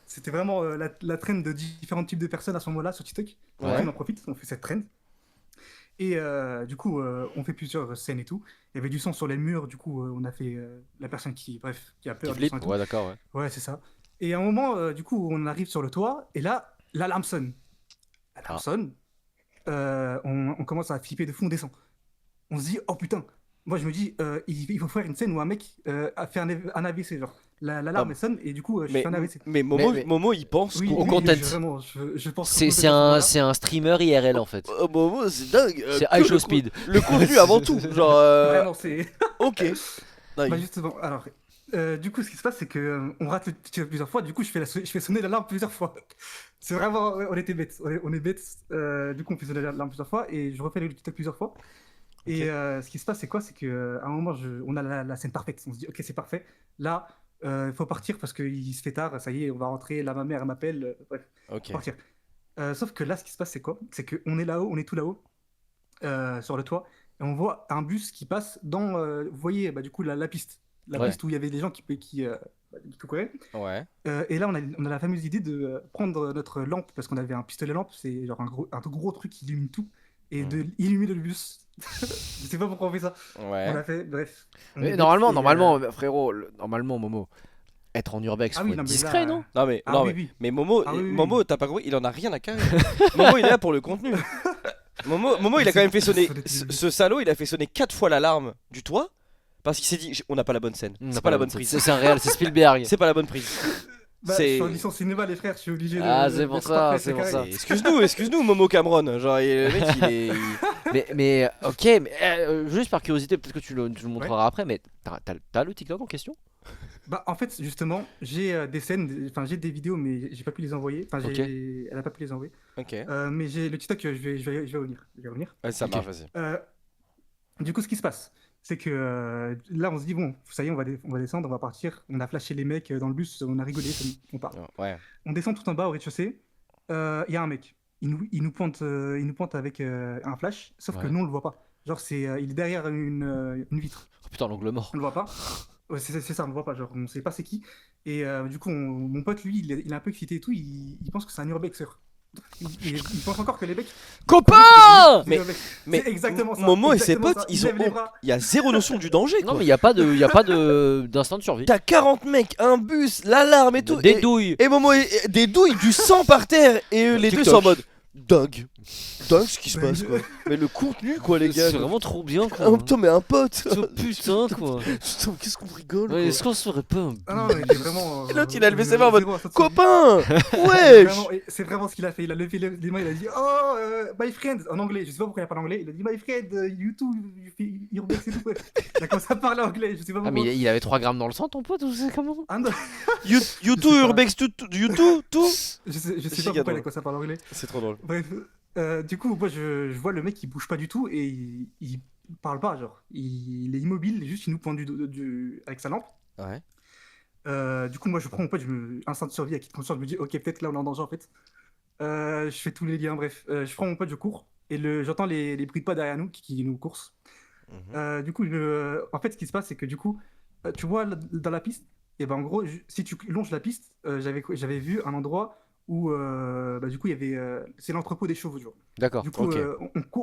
C'était vraiment la trend de différents types de personnes à ce moment-là sur TikTok. Ouais. On en profite, on fait cette trend. Et du coup, on fait plusieurs scènes et tout. Il y avait du sang sur les murs, du coup, on a fait la personne qui a Qui peur du flippe. sang et tout. Ouais, d'accord, ouais. Ouais, c'est ça. Et à un moment, du coup, on arrive sur le toit, et là, l'alarme sonne. L'alarme Ah. sonne, on commence à flipper de fond, on descend. On se dit, oh putain. Moi, je me dis, il faut faire une scène où un mec a fait un AVC, genre. L'alarme Non, elle sonne, et du coup, je Mais, fais un AVC. mais Momo, Mais- Momo, il pense Oui, qu'on. Au content. vraiment, je pense C'est qu'on c'est peut faire ce un, moment-là. c'est un streamer IRL en fait. Oh, Momo, c'est dingue. C'est que High Show le Speed. Le contenu avant tout. Genre. Vraiment, c'est. Ok. Bah Dingue. justement, alors, du coup, ce qui se passe, c'est que on rate le TikTok plusieurs fois. Du coup, je fais sonner l'alarme plusieurs fois. C'est vraiment, ouais, on était bêtes. On est bêtes. Du coup, on fait sonner l'alarme plusieurs fois et je refais le TikTok plusieurs fois. Et ce qui se passe, c'est quoi? C'est qu'à un moment, on a la scène parfaite. On se dit, ok, c'est parfait. Là, il faut partir parce qu'il se fait tard. Ça y est, on va rentrer. Là, ma mère elle m'appelle. Bref, Ok. faut partir. Sauf que là, ce qui se passe, c'est quoi? C'est qu'on est là-haut, on est tout là-haut, sur le toit, et on voit un bus qui passe dans, vous voyez, bah, du coup, la piste. La Ouais. piste où il y avait des gens qui couraient. Ouais. Et là, on a la fameuse idée de prendre notre lampe, parce qu'on avait un pistolet lampe, c'est genre un gros truc qui illumine tout, et de illuminer le bus. Je sais pas pourquoi on fait ça. On Ouais. l'a fait, bref. On est Mais bêtes, normalement, et, frérot, normalement, Momo, être en urbex, Ah faut oui, être non, mais discret, là- non? Non mais, Ah non, oui, mais, oui. mais Momo, Ah oui, oui, Momo, oui. t'as pas compris, il en a rien à carrer. Momo, il est là pour le contenu. Momo, il a quand même fait sonner. Ce salaud, il a fait sonner 4 fois l'alarme du toit parce qu'il s'est dit, on n'a pas la bonne scène. On C'est n'a pas la bonne prise. C'est un réel, c'est Spielberg. C'est pas la bonne prise. Bah, je suis en licence cinéma, les frères, je suis obligé de. Ah, c'est pour d'être ça, parfait, c'est pour carré. ça. Et excuse-nous, Momo Cameron. Genre, le mec, il est. Mais ok, mais juste par curiosité, peut-être que tu le montreras après, mais t'as le TikTok en question? Bah, en fait, justement, j'ai des scènes, enfin, j'ai des vidéos, mais j'ai pas pu les envoyer. Enfin, Ok. elle a pas pu les envoyer. Ok. Mais j'ai le TikTok, je vais revenir. Je vais revenir. Ouais, ça Ok. marche, vas-y. Du coup, ce qui se passe, c'est que là, on se dit, bon, ça y est, on va descendre, on va partir. On a flashé les mecs dans le bus, on a rigolé, on part. Ouais. On descend tout en bas au rez-de-chaussée. Il y a un mec. Il nous pointe avec un flash, sauf que Ouais. nous, on le voit pas. Genre, il est derrière une vitre. Oh putain, l'angle mort. On le voit pas. Ouais, c'est ça, on le voit pas. Genre, on sait pas c'est qui. Et du coup, mon pote, lui, il est un peu excité et tout. Il pense que c'est un urbexer. Il pense encore que les mecs. Copain! Mais C'est exactement ça. Momo et ses exactement potes, ça. ils lèvent les ont. bras. Il y a zéro notion du danger, quoi. Non, mais il y a pas d'instinct de survie. T'as 40 mecs, un bus, l'alarme et tout. Des douilles. Et Momo, des douilles, du sang par terre. Et les deux TikTok. sont en mode. Dingue. Dingue ce qui se Mais- passe, quoi. Mais le contenu, quoi, les gars. C'est vraiment trop bien, quoi. Ah, putain, mais un pote. Putain, quoi. Putain, qu'est-ce qu'on rigole, Ouais, quoi. Est-ce qu'on se ferait pas un... Ah non, il est vraiment. Et l'autre, il a levé ses mains en mode, zéro à ça de Copain. survie. Wesh. Vraiment, et c'est vraiment ce qu'il a fait. Il a levé les mains, il a dit oh, my friend, en anglais. Je sais pas pourquoi il a parlé anglais. Il a dit my friend, you too, urbex et tout. Ouais. Il a commencé à parler anglais. Je sais pas Ah, pourquoi. mais il avait 3 grammes dans le sang, ton pote, ou c'est comment? Ah non, You Je too, sais pas. Urbex, you too, tout. je sais pas Giga pourquoi il a drôle. commencé à parler anglais. C'est trop drôle. Bref, du coup, moi je vois le mec il bouge pas du tout et il parle pas, genre. Il est immobile, juste il nous pointe avec sa lampe. Ouais. Du coup, moi je prends mon pote, instinct de survie, acquis de conscience, je me dis ok, peut-être là on est en danger en fait. Je fais tous les liens, bref. Je prends mon pote, je cours et j'entends les bruits de pas derrière nous qui nous coursent. Du coup, en fait, ce qui se passe, c'est que du coup, tu vois dans la piste, et ben en gros, si tu longes la piste, j'avais vu un endroit où bah, du coup il y avait c'est l'entrepôt des chevaux, tu vois. D'accord. Du coup, ok.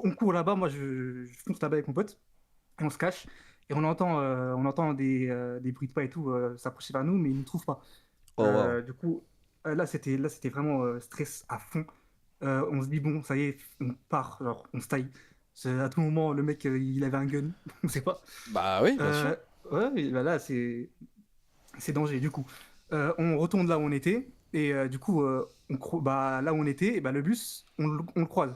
on court là-bas, moi je fonce là-bas avec mon pote, et on se cache, et on entend des bruits de pas et tout s'approcher vers nous, mais ils ne nous trouvent pas. Oh, wow. Du coup, là c'était vraiment stress à fond. On se dit bon, ça y est, on part, genre on se taille. À tout moment, le mec il avait un gun, on sait pas. Bah oui, bien sûr. Ouais, et bah là c'est danger. Du coup, on retourne là où on était, et du coup, bah, là où on était, et bah, le bus, on le croise.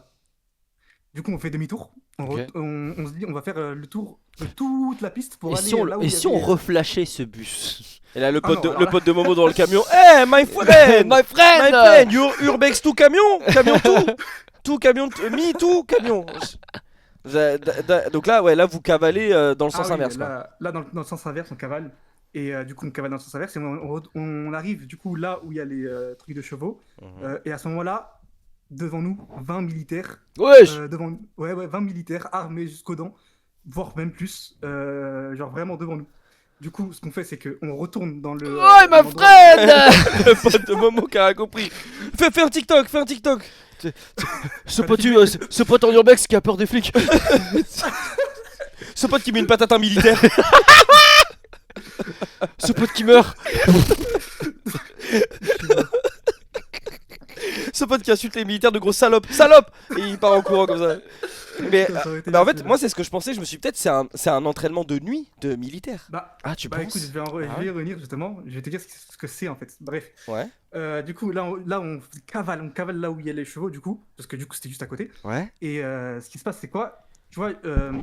Du coup, on fait demi-tour. Ok. On se dit, on va faire le tour de toute la piste pour Et aller si on, là où et il y si on avait- reflashait ce bus? Et là, le Ah pote, non, de, alors le là- pote de Momo dans le camion. Hey, my friend! My My friend! friend, Urbex tout camion! Camion tout! Tout camion, me tout camion! Donc là, ouais, là, vous cavalez dans le Ah sens oui, inverse, quoi. là, dans le sens inverse, on cavale. Et du coup, on cavale dans le sens inverse. Et on arrive du coup là où il y a les trucs de chevaux. Et à ce moment-là, devant nous, 20 militaires. Wesh! Ouais, 20 militaires armés jusqu'aux dents, voire même plus. Genre vraiment devant nous. Du coup, ce qu'on fait, c'est qu'on retourne dans le. Ouais, ma dans l'endroit- friend! Le pote de Momo qui a compris. Fais un TikTok, fais un TikTok! Ce pote en urbex qui a peur des flics. Ce pote qui met une patate à un militaire. Ce pote qui meurt. Ce pote qui insulte les militaires de gros salopes. Salope. Et il part en courant comme ça. Mais Ça aurait été en fait, bien. moi c'est ce que je pensais. Je me suis dit, peut-être c'est un entraînement de nuit de militaire. Bah, Ah, tu bah penses? écoute, je vais y revenir justement. Je vais te dire ce que c'est en fait. Bref. Ouais. Du coup, on cavale là où il y a les chevaux, du coup, parce que du coup, c'était juste à côté. Ouais. Et ce qui se passe, c'est quoi? Tu vois,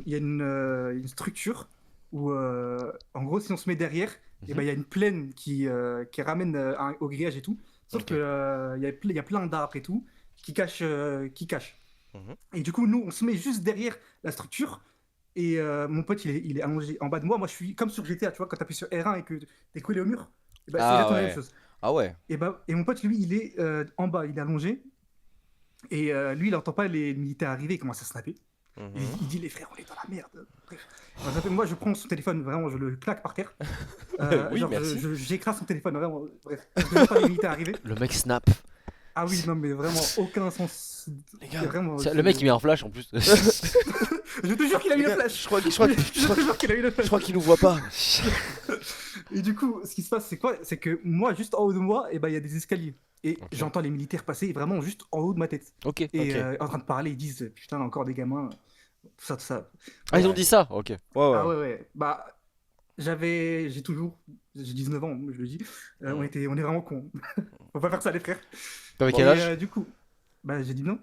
il y a une structure où, en gros, si on se met derrière, et ben, il y a une plaine qui ramène au grillage et tout. Sauf Ok. que il y a plein d'arbres et tout qui cachent. Mhm. Et du coup, nous, on se met juste derrière la structure. Et mon pote, il est allongé en bas de moi. Moi, je suis comme sur GTA, tu vois, quand tu appuies sur R1 et que t'es collé au mur. Et ben, c'est Ah exactement la ouais. même chose. Ah ouais. Et mon pote, lui, il est en bas, il est allongé. Et lui, il n'entend pas les militaires arriver, il commence à snapper. Mhm. Il dit, les frères, on est dans la merde. Bref. Moi, je prends son téléphone, vraiment, je le claque par terre. Oui, genre, merci. j'écrase son téléphone, vraiment. Bref, je ne vois pas les militaires arriver. Le mec snap. Ah oui, non, mais vraiment, aucun sens. Les gars, Vraiment, Le mec il met un flash en plus. Je te jure qu'il a mis le flash. Je crois Je te jure qu'il a mis le je flash. crois qu'il nous voit pas. Et du coup, ce qui se passe, c'est quoi? C'est que moi, juste en haut de moi, il y a des escaliers. Et Ok. j'entends les militaires passer vraiment juste en haut de ma tête. Ok. Et Ok. en train de parler, ils disent putain, encore des gamins, tout ça, tout ça. Ah ils ont Ouais. dit ça. Ok. Ouais, Ah ouais. Bah, j'ai 19 ans, je le dis. On est vraiment cons. Faut pas faire ça, les frères. T'avais Et quel âge du coup, bah, j'ai dit non.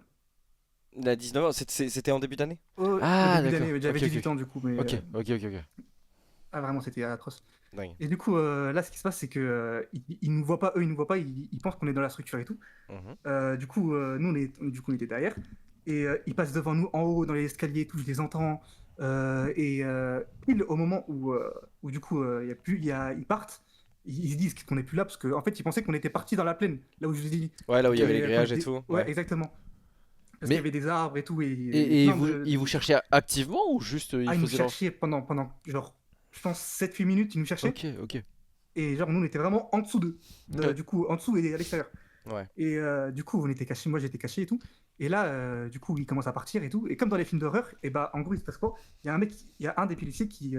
Il a 19 ans, c'était en début d'année? Au Ah, début d'accord. d'année, j'avais Ok, 18 ans du coup, mais Ok. Ok. ah, vraiment, c'était atroce. Dingue. Et du coup, là, ce qui se passe, c'est que ils nous voient pas, eux, ils nous voient pas, ils pensent qu'on est dans la structure et tout. Mhm. Du coup, nous, on était derrière. Et ils passent devant nous en haut dans les escaliers et tout, je les entends. Pile au moment où du coup, ils partent, ils se disent qu'on n'est plus là parce qu'en fait, ils pensaient qu'on était partis dans la plaine, là où je vous ai dit. Ouais, là où il y avait les Quand grillages et j'étais- tout. Ouais, exactement. Parce Mais- qu'il y avait des arbres et tout. Et Non, ils vous cherchaient activement ou juste ils ils nous faisaient leur... cherchaient pendant genre, je pense, 7-8 minutes, ils nous cherchaient. Ok. Et genre, nous, on était vraiment en dessous d'eux. Ok. Du coup, en dessous et à l'extérieur. Ouais. Et du coup, on était cachés, moi j'étais caché et tout. Et là, du coup, ils commencent à partir et tout. Et comme dans les films d'horreur, et bah, en gros, il se passe quoi? Il y a un des policiers qui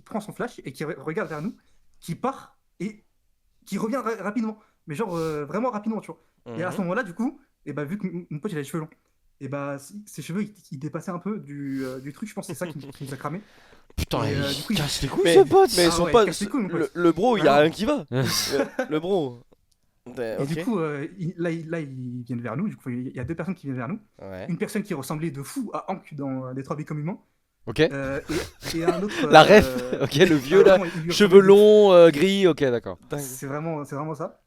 prend son flash et qui regarde vers nous, qui part et qui revient rapidement. Mais genre, vraiment rapidement, tu vois. Et à ce Mhm. moment-là, du coup, et bah, vu que mon pote il a les cheveux longs, et bah, ses cheveux ils dépassaient un peu du truc, je pense que c'est ça qui nous a cramé. Putain, Et, il du coup, il- casse les couilles Mais- ce pote. Mais Ah son ouais, pote, casse les couilles, mon pote. le bro, il y a Vraiment. rien qui va. Le bro. Et Ok. du coup, là, ils viennent vers nous. Du coup, il y a deux personnes qui viennent vers nous. Ouais. Une personne qui ressemblait de fou à Hank dans Les Trois Vies comme humains. Ok. Et un autre. La ref. Ok, le vieux là. vraiment, il lui Cheveux ressemblait de fou. longs, gris. Ok, d'accord. Dingue. C'est vraiment ça.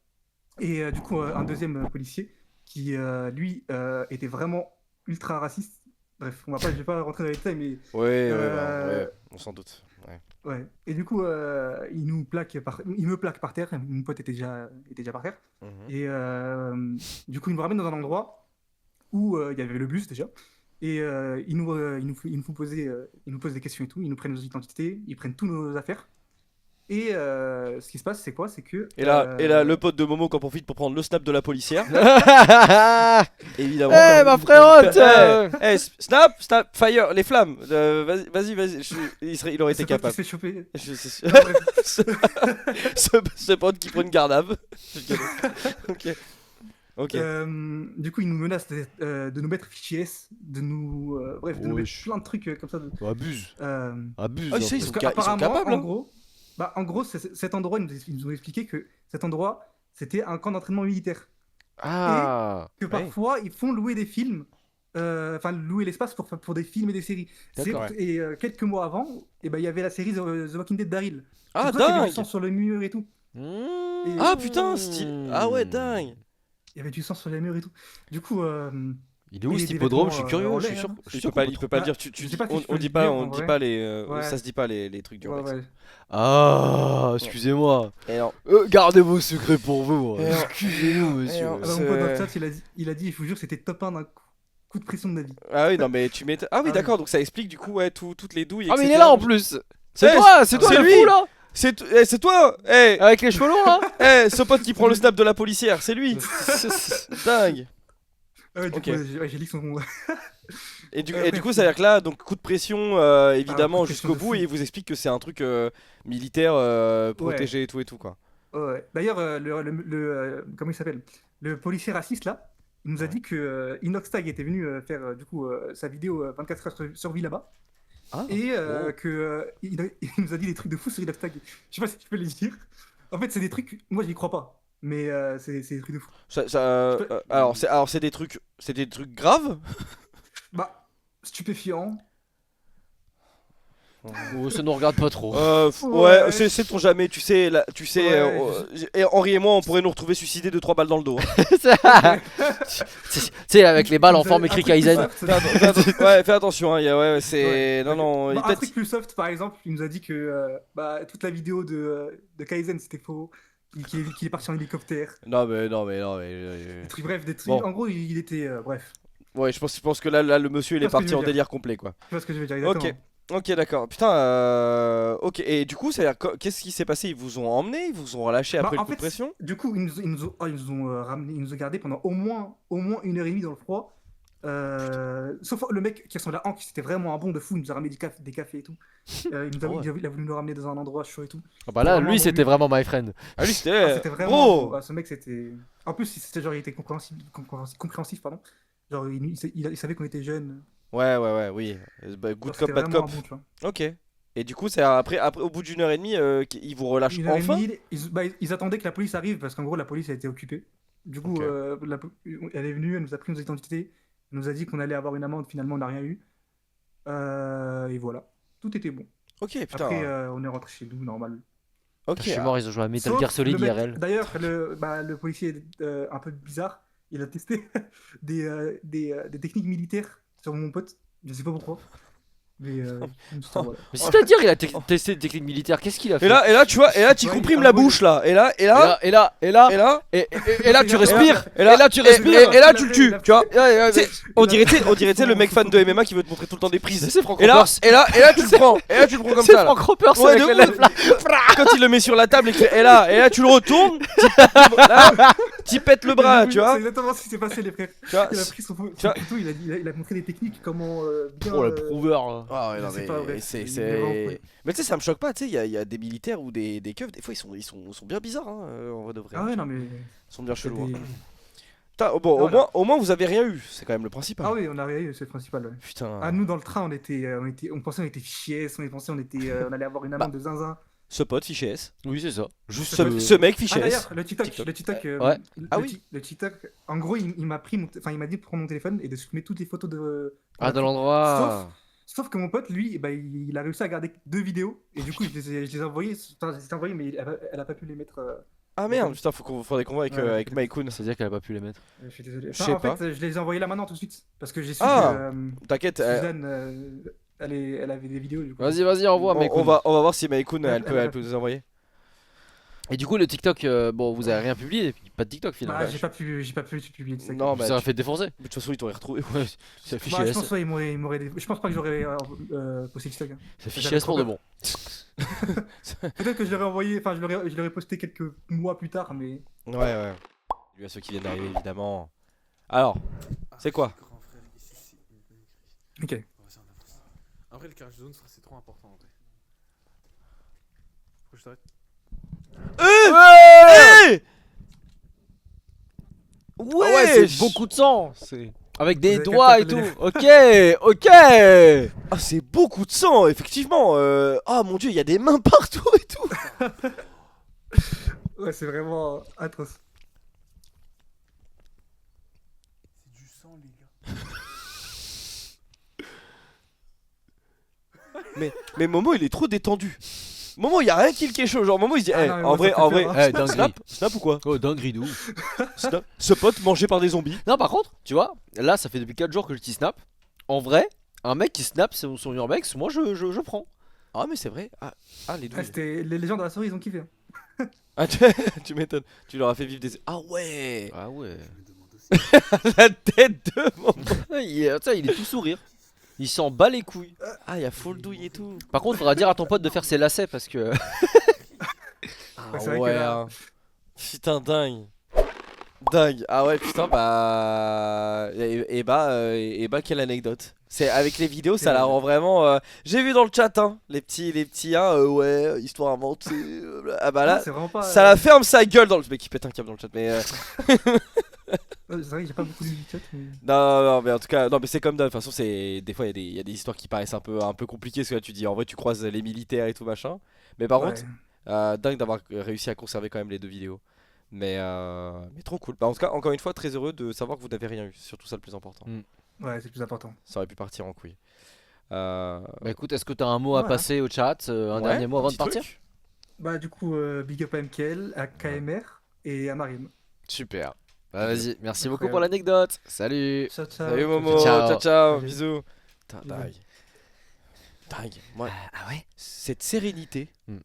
Et du coup, un deuxième policier qui, lui, était vraiment ultra raciste. Bref, je vais pas rentrer dans les détails, mais Ouais, Euh, ouais, on s'en doute. Ouais. ouais. Et du coup, il me plaque par terre. Mon pote était déjà par terre. Mhm. Et du coup, il nous ramène dans un endroit où il y avait le bus déjà. Et ils nous posent des questions et tout. Ils nous prennent nos identités, ils prennent tous nos affaires. Et ce qui se passe, c'est quoi? C'est que. Et là, le pote de Momo qui en profite pour prendre le snap de la policière. Eh Évidemment. ma frérote. Snap, fire, les flammes. Vas-y. Il aurait été c'est pas qui capable. se fait choper. Je sais sûr. Ah, bref. Ce pote qui prend une garde à vue. Ok. Du coup, ils nous menacent de nous mettre fichier S, de nous. Bref, de nous mettre Wesh. plein de trucs comme ça. Abuse. Euh, Abuse. Ah, un ça, peu. ils sont Parce qu'apparemment, capables, hein. en gros, cet endroit, ils nous ont expliqué que cet endroit, c'était un camp d'entraînement militaire. Ah. Que Ouais. parfois, ils font louer des films, enfin, louer l'espace pour des films et des séries. D'accord. Et quelques mois avant, il y avait la série The Walking Dead Daryl. Ah, C'est pour ça qu'il y avait dingue. du sang sur le mur et tout. Mmh. Ah, putain, style. Ah, ouais, dingue. Il y avait du sang sur les murs et tout. Du coup, Il est où Oui, cet des hippodrome? vêtements, Je suis curieux. en Je suis lait, sûr. hein. Je suis Il sûr peut pas, qu'on il peut pas le dire. je sais pas si je peux On le dit dire, pas, en on dit vrai. pas les, Ouais. ça se dit pas les trucs du ouais, Rex. ouais. Ah, excusez-moi. Et non. Gardez vos secrets pour vous. Et non. Excusez-nous, monsieur. non. Ah bah, mon pote dans le chat, il a dit, je vous jure, c'était top 1 d'un coup de pression de ma vie. Ah oui, non mais tu m'étonnes. Ah oui, Ah d'accord. Donc ça explique du coup ouais toutes les douilles. Ah, mais il etc. est là en plus. C'est Eh, toi, c'est toi c'est le lui. fou là. C'est toi. Eh, Avec les cheveux longs là. ce pote qui prend le snap de la policière, c'est lui. Dingue. Ouais, du Ok. coup, j'ai lu son. Et du Après, coup, ça veut dire que là, donc coup de pression, évidemment, coup de pression jusqu'au de bout, fou. et il vous explique que c'est un truc militaire Ouais. protégé et tout quoi. Ouais. D'ailleurs, comment il s'appelle? Le policier raciste là, il nous a Ouais. dit que Inoxtag était venu faire du coup sa vidéo 24 heures survie là-bas Ah, et oh. il nous a dit des trucs de fou sur Inoxtag. Je sais pas si tu peux les dire. En fait, c'est des trucs, moi j'y crois pas, mais c'est des trucs de fou. Je peux- Alors c'est des trucs graves. Bah, stupéfiant. Oh, ça nous regarde pas trop. Ouais, Ouais. c'est ton jamais, tu sais, et Henri et moi, on pourrait nous retrouver suicidés de 3 balles dans le dos. Hein. Tu sais, avec les balles en Il nous a- forme un écrit truc plus Kaizen. soft. Ouais, fais attention, hein, ouais, c'est. Ouais. Non, non, Bah, un peut-être. truc plus soft, par exemple, il nous a dit que bah, toute la vidéo de Kaizen c'était faux, qu'il est parti en hélicoptère. Non, mais. Des trucs, bref, des trucs. Bon. En gros, il était. Bref, Ouais, je pense que là, le monsieur, il est Tu vois ce que parti je veux en dire. délire complet, quoi. tu vois ce que je veux dire exactement. Ok, d'accord. Putain, ok. Et du coup, qu'est-ce qui s'est passé? Ils vous ont emmené? Ils vous ont relâché Bah, après le en coup de fait, pression? du coup, ils nous ont ramené, ils nous ont gardé pendant au moins 1h30 dans le froid. Sauf le mec qui ressemblait à Hank, c'était vraiment un bon de fou, il nous a ramené des cafés et tout. Ouais. Il a voulu nous ramener dans un endroit chaud et tout. Ah bah là, Vraiment lui, bon c'était mec. vraiment my friend. Ah, lui, Ah, c'était. c'était vraiment. Bro! Ah, ce mec, c'était. En plus, c'était genre, il était compréhensif, pardon. Genre, il savait qu'on était jeunes. Ouais, oui. Bah, good Genre, cop, c'était bad vraiment cop. un bon, tu vois. Ok. Et du coup, c'est après, au bout d'une heure et demie, ils vous relâchent 1h30, enfin? ils attendaient que la police arrive parce qu'en gros, la police a été occupée. Du coup, Ok. elle est venue, elle nous a pris nos identités, elle nous a dit qu'on allait avoir une amende, finalement, on n'a rien eu. Et voilà, tout était bon. Ok, putain. Après, on est rentré chez nous, normal. Ok. Je suis mort, ils ont joué à Metal Sauf Gear Solid le mec- IRL. D'ailleurs, le policier un peu bizarre, il a testé des techniques militaires sur mon pote. Je sais pas pourquoi. Mais voilà. Mais c'est-à-dire, il a testé des techniques militaires, qu'est-ce qu'il a fait? Et là, tu vois, tu Ouais, comprimes en la gros, bouche là. Et là, Et là, et là, et là, tu Et là, respires. et là, Et là, tu et respires. là, tu le tues, tu vois. Ouais, ouais, Tu sais, ouais. on dirait, tu sais, le mec fan de MMA qui veut te montrer tout le temps des prises. C'est Frank Et là, Ropers. et là, tu le prends. Et là, tu le prends comme C'est ça. Là. Frank Ropers Ouais, avec de les ouf. lèvres là. Quand il le met sur la table et là, tu le retournes. Tu pètes le bras, tu vois. C'est exactement ce qui s'est passé, les frères. Tu vois. Il a pris son vois. couteau, il a montré des techniques, comment bien. Oh, le prouveur. Ah ouais, Je non, sais pas, mais bref, c'est. il est vraiment cool. Mais tu sais, ça me choque pas, tu sais, il y a des militaires ou des keufs, des fois ils sont bien bizarres, hein, en vrai de vrai. Ah ouais, non, mais. Ils sont bien c'est chelous. des- Hein. Putain, bon, Voilà. au moins vous avez rien eu, c'est quand même le principal. Ah oui, on a réussi, c'est le principal. Ouais. Putain. Ah, nous, dans le train, on pensait qu'on était fichiers, on allait avoir une amende de zinzin. Ce pote fiché S. Oui, c'est ça. Juste Ce- ce mec Ah, fiché S. d'ailleurs, le TikTok. TikTok, Ouais. Ah oui. Le TikTok, en gros, il m'a pris, il m'a dit de prendre mon téléphone et de supprimer toutes les photos de. Ah, de l'endroit. Sauf que mon pote, lui, eh ben, il a réussi à garder 2 vidéos et du coup, je les ai envoyées. Enfin, je les ai envoyées, mais elle a pas pu les mettre. Ah merde, putain, faudrait qu'on voit avec, Ouais, avec Maïkoun. C'est-à-dire qu'elle a pas pu les mettre. Je suis désolé. Je Enfin, sais en pas. fait, je les ai envoyées là maintenant tout de suite parce que j'ai su Ah, que T'inquiète, Suzanne, elle avait des vidéos. Du coup. Vas-y, envoie, mec. on va voir si Maïkoun Ouais, elle peut nous envoyer. Et du coup, le TikTok, bon, vous avez rien publié, pas de TikTok finalement. Bah, j'ai pas pu publier ça. Non, bah, Ça a tu- fait défoncer. de toute façon, ils t'auraient retrouvé. Ouais, c'est Bah, fiché je S. pense ouais, je pense pas que j'aurais posté TikTok. Hein. C'est fiché S pour de bon. Peut-être que je l'aurais envoyé, enfin je l'aurais posté quelques mois plus tard, mais Ouais. Lui à ceux qui viennent d'arriver, évidemment. Alors, c'est quoi? Grand frère ici, c'est une écrit. ok. On va faire un ça. Après, le carrage de zone, c'est trop important en vrai. Faut que je t'arrête. Hey Ah ouais, c'est Wesh. beaucoup de sang. C'est avec des Vous avez doigts et capté tout. le Ok. Ah, c'est beaucoup de sang, effectivement. Ah mon dieu, il y a des mains partout et tout. Ouais, c'est vraiment atroce. C'est du sang, les gars. Mais Momo, il est trop détendu. Momo, il y a rien qui le quelque chose. Genre, Momo, il se dit, Ah eh, non, mais en moi, vrai, ça me fait peur, hein. Dinguerie. snap ou quoi? Oh, dinguerie de ouf. Snap. Ce pote mangé par des zombies. Non, par contre, tu vois, là, ça fait depuis 4 jours que je dis snap. En vrai, un mec qui snap son urbex, moi je prends. Ah, mais c'est vrai. Ah, les douilles. Les gens de la souris, ils ont kiffé. Hein. Ah, tu m'étonnes. Tu leur as fait vivre des. Ah ouais. Ah ouais. Je me demande aussi. La tête de Momo. il est tout sourire. Il s'en bat les couilles. Ah, il y a full douille et tout. Par contre, faudra dire à ton pote de faire ses lacets parce que. Ah Ouais, c'est vrai ouais. que là- hein. Putain, dingue. Dingue. Ah ouais, putain, bah. Et bah, quelle anecdote. C'est avec les vidéos, ça la rend vraiment. J'ai vu dans le chat, hein, les petits, hein, ouais, histoire inventée. Ah bah Ah, là, c'est vraiment pas. ça la ferme sa gueule dans le mec qui pète un câble dans le chat, mais. C'est vrai que j'ai pas beaucoup lu le chat, mais. Non, non, mais en tout cas, non, mais c'est comme d'hab. De toute façon, c'est des fois, il y a des histoires qui paraissent un peu compliquées. Parce que là, tu dis, en vrai, tu croises les militaires et tout machin. Mais par contre, Ouais. dingue d'avoir réussi à conserver quand même les deux vidéos. Mais trop cool. Bah, en tout cas, encore une fois, très heureux de savoir que vous n'avez rien eu. C'est surtout ça le plus important. Ouais, c'est le plus important. Ça aurait pu partir en couille. Bah écoute, est-ce que t'as un mot à Voilà. passer au chat, un Ouais, dernier mot avant de petit partir? truc. Bah, du coup, big up à MKL, à KMR et à Marim. Super. Bah vas-y, merci beaucoup Incroyable. pour l'anecdote. Salut. Ciao, ciao. Salut Momo, Ciao. ciao ciao, Salut. bisous. Putain, Bisous. dingue. Dingue. Moi, Ah ouais? cette sérénité. Hmm.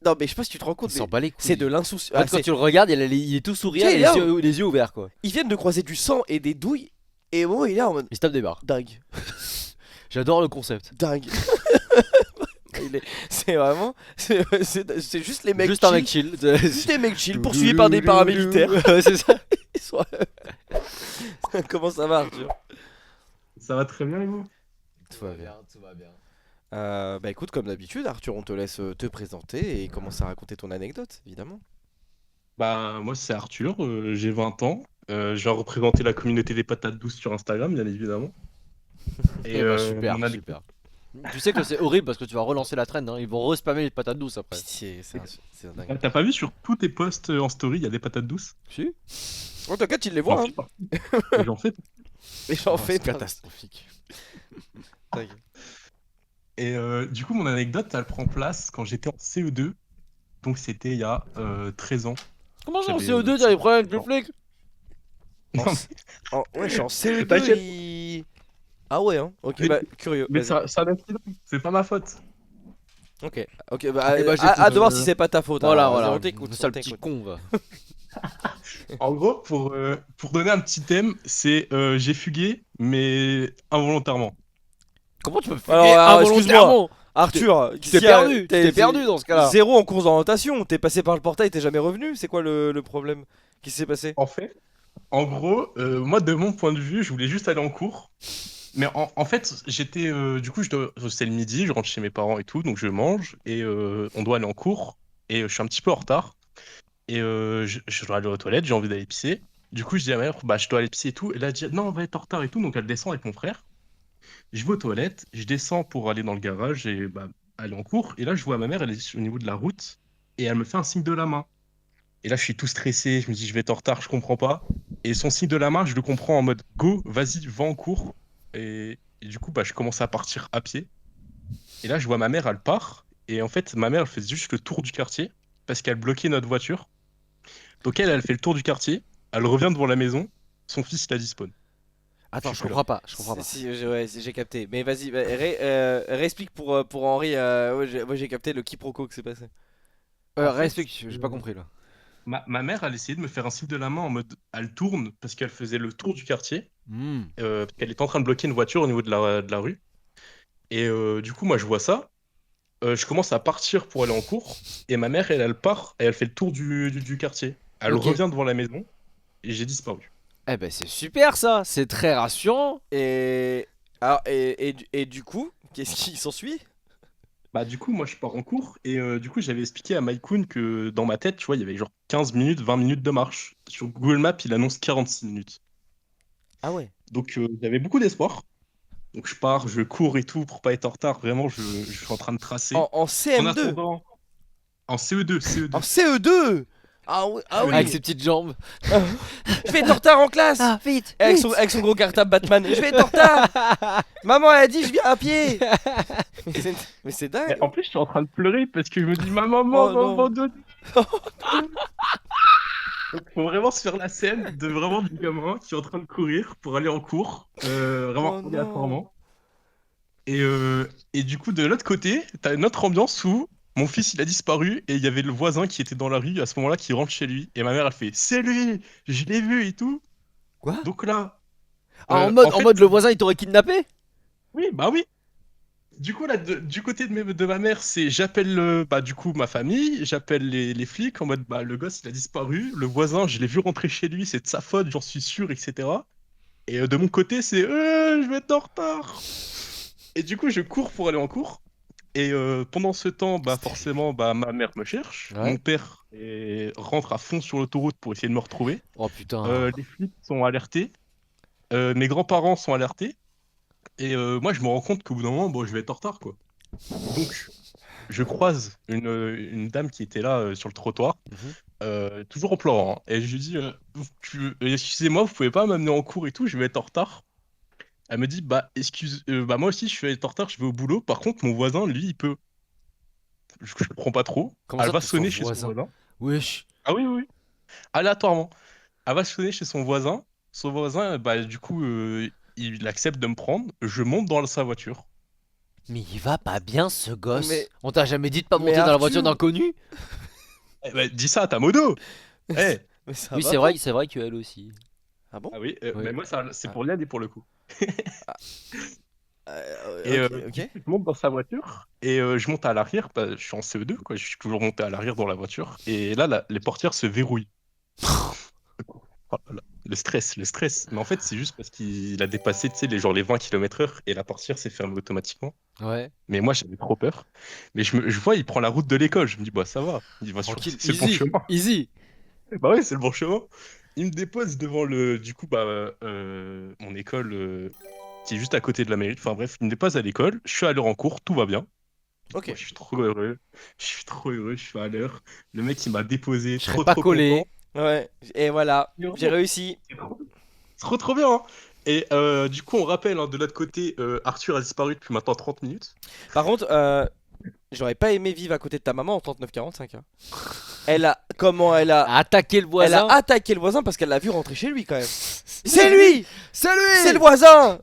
Non, mais je sais pas si tu te rends compte, Il mais s'en bat les couilles. c'est de l'insouciance. En fait, quand tu le regardes, il est tout sourire, Tiens, et il est là. les yeux ouverts quoi. Ils viennent de croiser du sang et des douilles. Et Momo, il est là en mode. Il se tape des barres. Dingue. J'adore le concept. Dingue. C'est vraiment. C'est juste les mecs. Juste un chill. mec chill. Juste des mecs chill poursuivis par des paramilitaires. Ouais, c'est ça. Ils sont- Comment ça va, Arthur? Ça va très bien, et vous? Tout va bien, tout va bien. Bah écoute, comme d'habitude, Arthur, on te laisse te présenter et commencer à raconter ton anecdote, évidemment. Bah, moi, c'est Arthur, j'ai 20 ans. Je viens représenter la communauté des patates douces sur Instagram, bien évidemment. Et bah mon super, anecdote- super. Tu sais que c'est horrible parce que tu vas relancer la trend, hein. Ils vont respammer les patates douces après. Pitié, c'est un dingue. Ah, t'as pas vu sur tous tes posts en story, il y a des patates douces? Si. En tout cas, tu les vois, J'en hein. fais pas. Et j'en fais. Et j'en Oh, fais c'est pas. catastrophique. Dingue. Et du coup, mon anecdote, elle prend place quand j'étais en CE2. Donc, c'était il y a 13 ans. Comment ça en J'avais- CO2 t'as des problèmes avec le flic? En- Ouais, je suis en CE2. T'inquiète. Ah ouais, hein. Ok, Mais- bah, curieux. Mais vas-y. c'est un accident, c'est pas ma faute. Ok, bah, Eh bah, à j'écoute, de voir si c'est pas ta faute. Voilà, alors, voilà. on t'écoute, Sale on petit t'écoute. con va. En gros, pour donner un petit thème, c'est j'ai fugué, mais involontairement. Comment tu peux Alors, fuguer excuse-moi. involontairement? Arthur, Tu t'es perdu, tu t'es perdu dans ce cas-là. Zéro en course d'orientation. T'es passé par le portail, t'es jamais revenu. C'est quoi le problème? Qu'est-ce qui s'est passé? En fait, en gros, moi, de mon point de vue, je voulais juste aller en cours. Mais en fait, j'étais. Du coup, c'est le midi, je rentre chez mes parents et tout, donc je mange et on doit aller en cours. Et je suis un petit peu en retard. Et je dois aller aux toilettes, j'ai envie d'aller pisser. Du coup, je dis à ma mère, bah, je dois aller pisser et tout. Et là, elle dit, non, on va être en retard et tout. Donc, elle descend avec mon frère. Je vais aux toilettes, je descends pour aller dans le garage et bah, aller en cours. Et là, je vois ma mère, elle est au niveau de la route. Et elle me fait un signe de la main. Et là, je suis tout stressé. Je me dis, je vais être en retard, je comprends pas. Et son signe de la main, je le comprends en mode, go, vas-y, va en cours. Et du coup, bah, je commence à partir à pied. Et là, je vois ma mère, elle part. Et en fait, ma mère, elle fait juste le tour du quartier parce qu'elle bloquait notre voiture. Donc elle fait le tour du quartier. Elle revient devant la maison. Son fils, il a dispawn. Attends, Je je suis comprends pas, je comprends pas. Ouais, j'ai capté. Mais vas-y, réexplique pour Henri. Moi, j'ai capté le quiproquo que c'est passé. En fait, Respect, j'ai pas compris là. Ma mère, elle essayait de me faire un signe de la main en mode elle tourne parce qu'elle faisait le tour du quartier. Parce qu'elle était en train de bloquer une voiture au niveau de la rue. Et du coup, moi, je vois ça. Je commence à partir pour aller en cours. Et ma mère, elle part et elle fait le tour du quartier. Elle Ok. revient devant la maison. Et j'ai disparu. Eh ben c'est super ça, c'est très rassurant. Et alors et du coup, qu'est-ce qui s'ensuit? Bah du coup moi je pars en cours et du coup j'avais expliqué à Maïkoun que dans ma tête tu vois il y avait genre 15 minutes, 20 minutes de marche. Sur Google Maps il annonce 46 minutes. Ah ouais. Donc j'avais beaucoup d'espoir. Donc je pars, je cours et tout pour pas être en retard. Vraiment je suis en train de tracer. En En CM2. attendant, en CE2, CE2. En CE2. Ah oui, ah oui. Avec ses petites jambes. Je vais être en retard en classe. Vite. Avec son gros cartable Batman. Je vais être en retard. Maman elle a dit je viens à pied. Mais c'est dingue. Et en plus je suis en train de pleurer parce que je me dis maman, Oh, maman, non. abandonne. Donc, faut vraiment se faire la scène de vraiment du gamin qui est en train de courir pour aller en cours, vraiment Oh non. obligatoirement. Et du coup, de l'autre côté, t'as une autre ambiance où mon fils il a disparu et il y avait le voisin qui était dans la rue à ce moment-là qui rentre chez lui. Et ma mère elle fait c'est lui, je l'ai vu et tout. Quoi? Donc là, Ah, en en fait- mode le voisin il t'aurait kidnappé? oui, bah oui. Du coup, là, du côté de ma mère, c'est j'appelle bah, du coup ma famille, j'appelle les flics en mode bah, le gosse il a disparu, le voisin, je l'ai vu rentrer chez lui, c'est de sa faute, j'en suis sûr, etc. Et de mon côté, c'est je vais être en retard. Et du coup, je cours pour aller en cours. Et pendant ce temps, bah, forcément, bah, ma mère me cherche, Ouais. mon père rentre à fond sur l'autoroute pour essayer de me retrouver. Oh putain. Les flics sont alertés, mes grands-parents sont alertés. Et moi, je me rends compte qu'au bout d'un moment, bon, je vais être en retard, quoi. Donc, je croise une dame qui était là sur le trottoir, Mhm. toujours en pleurant, hein. Et je lui dis, excusez-moi, vous pouvez pas m'amener en cours et tout, je vais être en retard. Elle me dit, bah, bah, moi aussi, je vais être en retard, je vais au boulot. Par contre, mon voisin, lui, il peut. Je comprends pas trop. Comment Elle ça, va ton sonner chez son voisin? voisin. Wesh. Ah oui, oui, oui. Aléatoirement. Elle va sonner chez son voisin. Son voisin, bah, du coup, il accepte de me prendre. Je monte dans sa voiture. Mais il va pas bien ce gosse. Mais- On t'a jamais dit de pas Mais monter dans la voiture Arthur- d'inconnu? Eh bah, dis ça à ta modo! Eh! Mais ça Oui, va c'est vrai qu'elle aussi. Ah bon? Ah oui, Oui. mais moi, c'est Ah. pour l'aider pour le coup. Euh, Et ok, du ok. coup, je monte dans sa voiture et je monte à l'arrière. Bah, je suis en CE2, quoi. Je suis toujours monté à l'arrière dans la voiture. Et là, les portières se verrouillent. Oh là là. Le stress, le stress. Mais en fait, c'est juste parce qu'il a dépassé, tu sais, les 20 km/h et la portière s'est fermée automatiquement. Ouais. Mais moi, j'avais trop peur. Mais je vois, il prend la route de l'école. Je me dis, bah ça va. Il va sur, Tranquille. c'est le bon Easy. chemin. Easy. Bah oui, c'est le bon chemin. Il me dépose devant du coup, bah, mon école qui est juste à côté de la mairie. Enfin bref, il me dépose à l'école. Je suis à l'heure en cours, tout va bien. Ok. Moi, je suis trop heureux. Je suis trop heureux, je suis à l'heure. Le mec, il m'a déposé. Je serais pas Trop collé. content. Ouais, et voilà, j'ai réussi. C'est trop bien, hein. Et du coup, on rappelle, hein, de l'autre côté, Arthur a disparu depuis maintenant 30 minutes. Par contre, j'aurais pas aimé vivre à côté de ta maman en 39-45. Hein. Elle a. Comment elle a. Attaquer le Elle voisin. a attaqué le voisin parce qu'elle l'a vu rentrer chez lui quand même. C'est lui! C'est lui. C'est le voisin!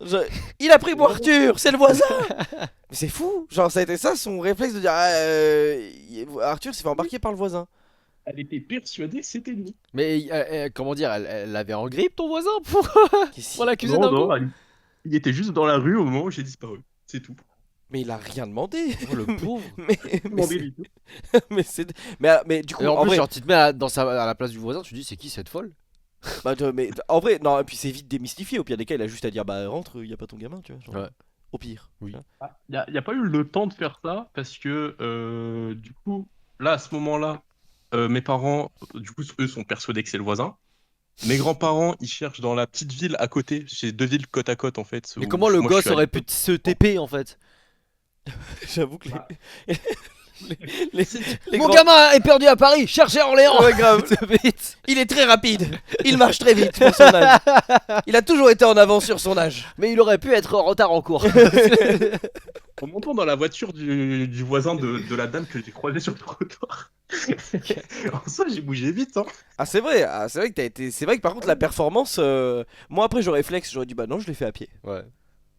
Il a pris mon Arthur! C'est le voisin! Mais c'est fou! Genre, ça a été ça son réflexe de dire Arthur s'est fait embarquer par le voisin. Elle était persuadée, c'était lui. Mais comment dire, elle l'avait en grippe ton voisin pour, Qu'est-ce pour qu'il- l'accuser Non, d'un non, coup? il était juste dans la rue au moment où j'ai disparu. C'est tout. Mais il a rien demandé! Oh le pauvre. Mais, Demandez c'est- lui tout. mais du coup, Et en en plus, vrai, genre, tu te mets à la place du voisin, tu te dis c'est qui cette folle? mais en vrai, non, et puis c'est vite démystifié. Au pire des cas, il a juste à dire bah rentre, y a pas ton gamin, tu vois. Genre, Ouais. Au pire. Oui. Hein. Il y a pas eu le temps de faire ça parce que du coup, là, à ce moment-là, mes parents, du coup, eux sont persuadés que c'est le voisin. Mes grands-parents, ils cherchent dans la petite ville à côté. C'est deux villes côte à côte en fait. Mais où comment le moi, je gosse suis à aurait pu l'école. se TP en fait? J'avoue que Bah. les Mon grands- gamin est perdu à Paris, cherchez Orléans! Ouais, grave. Vite. Il est très rapide. Il marche très vite pour son âge. Il a toujours été en avance sur son âge. Mais il aurait pu être en retard en cours. En montant dans la voiture du voisin de la dame que j'ai croisée sur le trottoir. En ça, j'ai bougé vite, hein. C'est vrai que t'as été. C'est vrai que par contre la performance. Moi après j'aurais flex, j'aurais dit bah non je l'ai fait à pied. Ouais.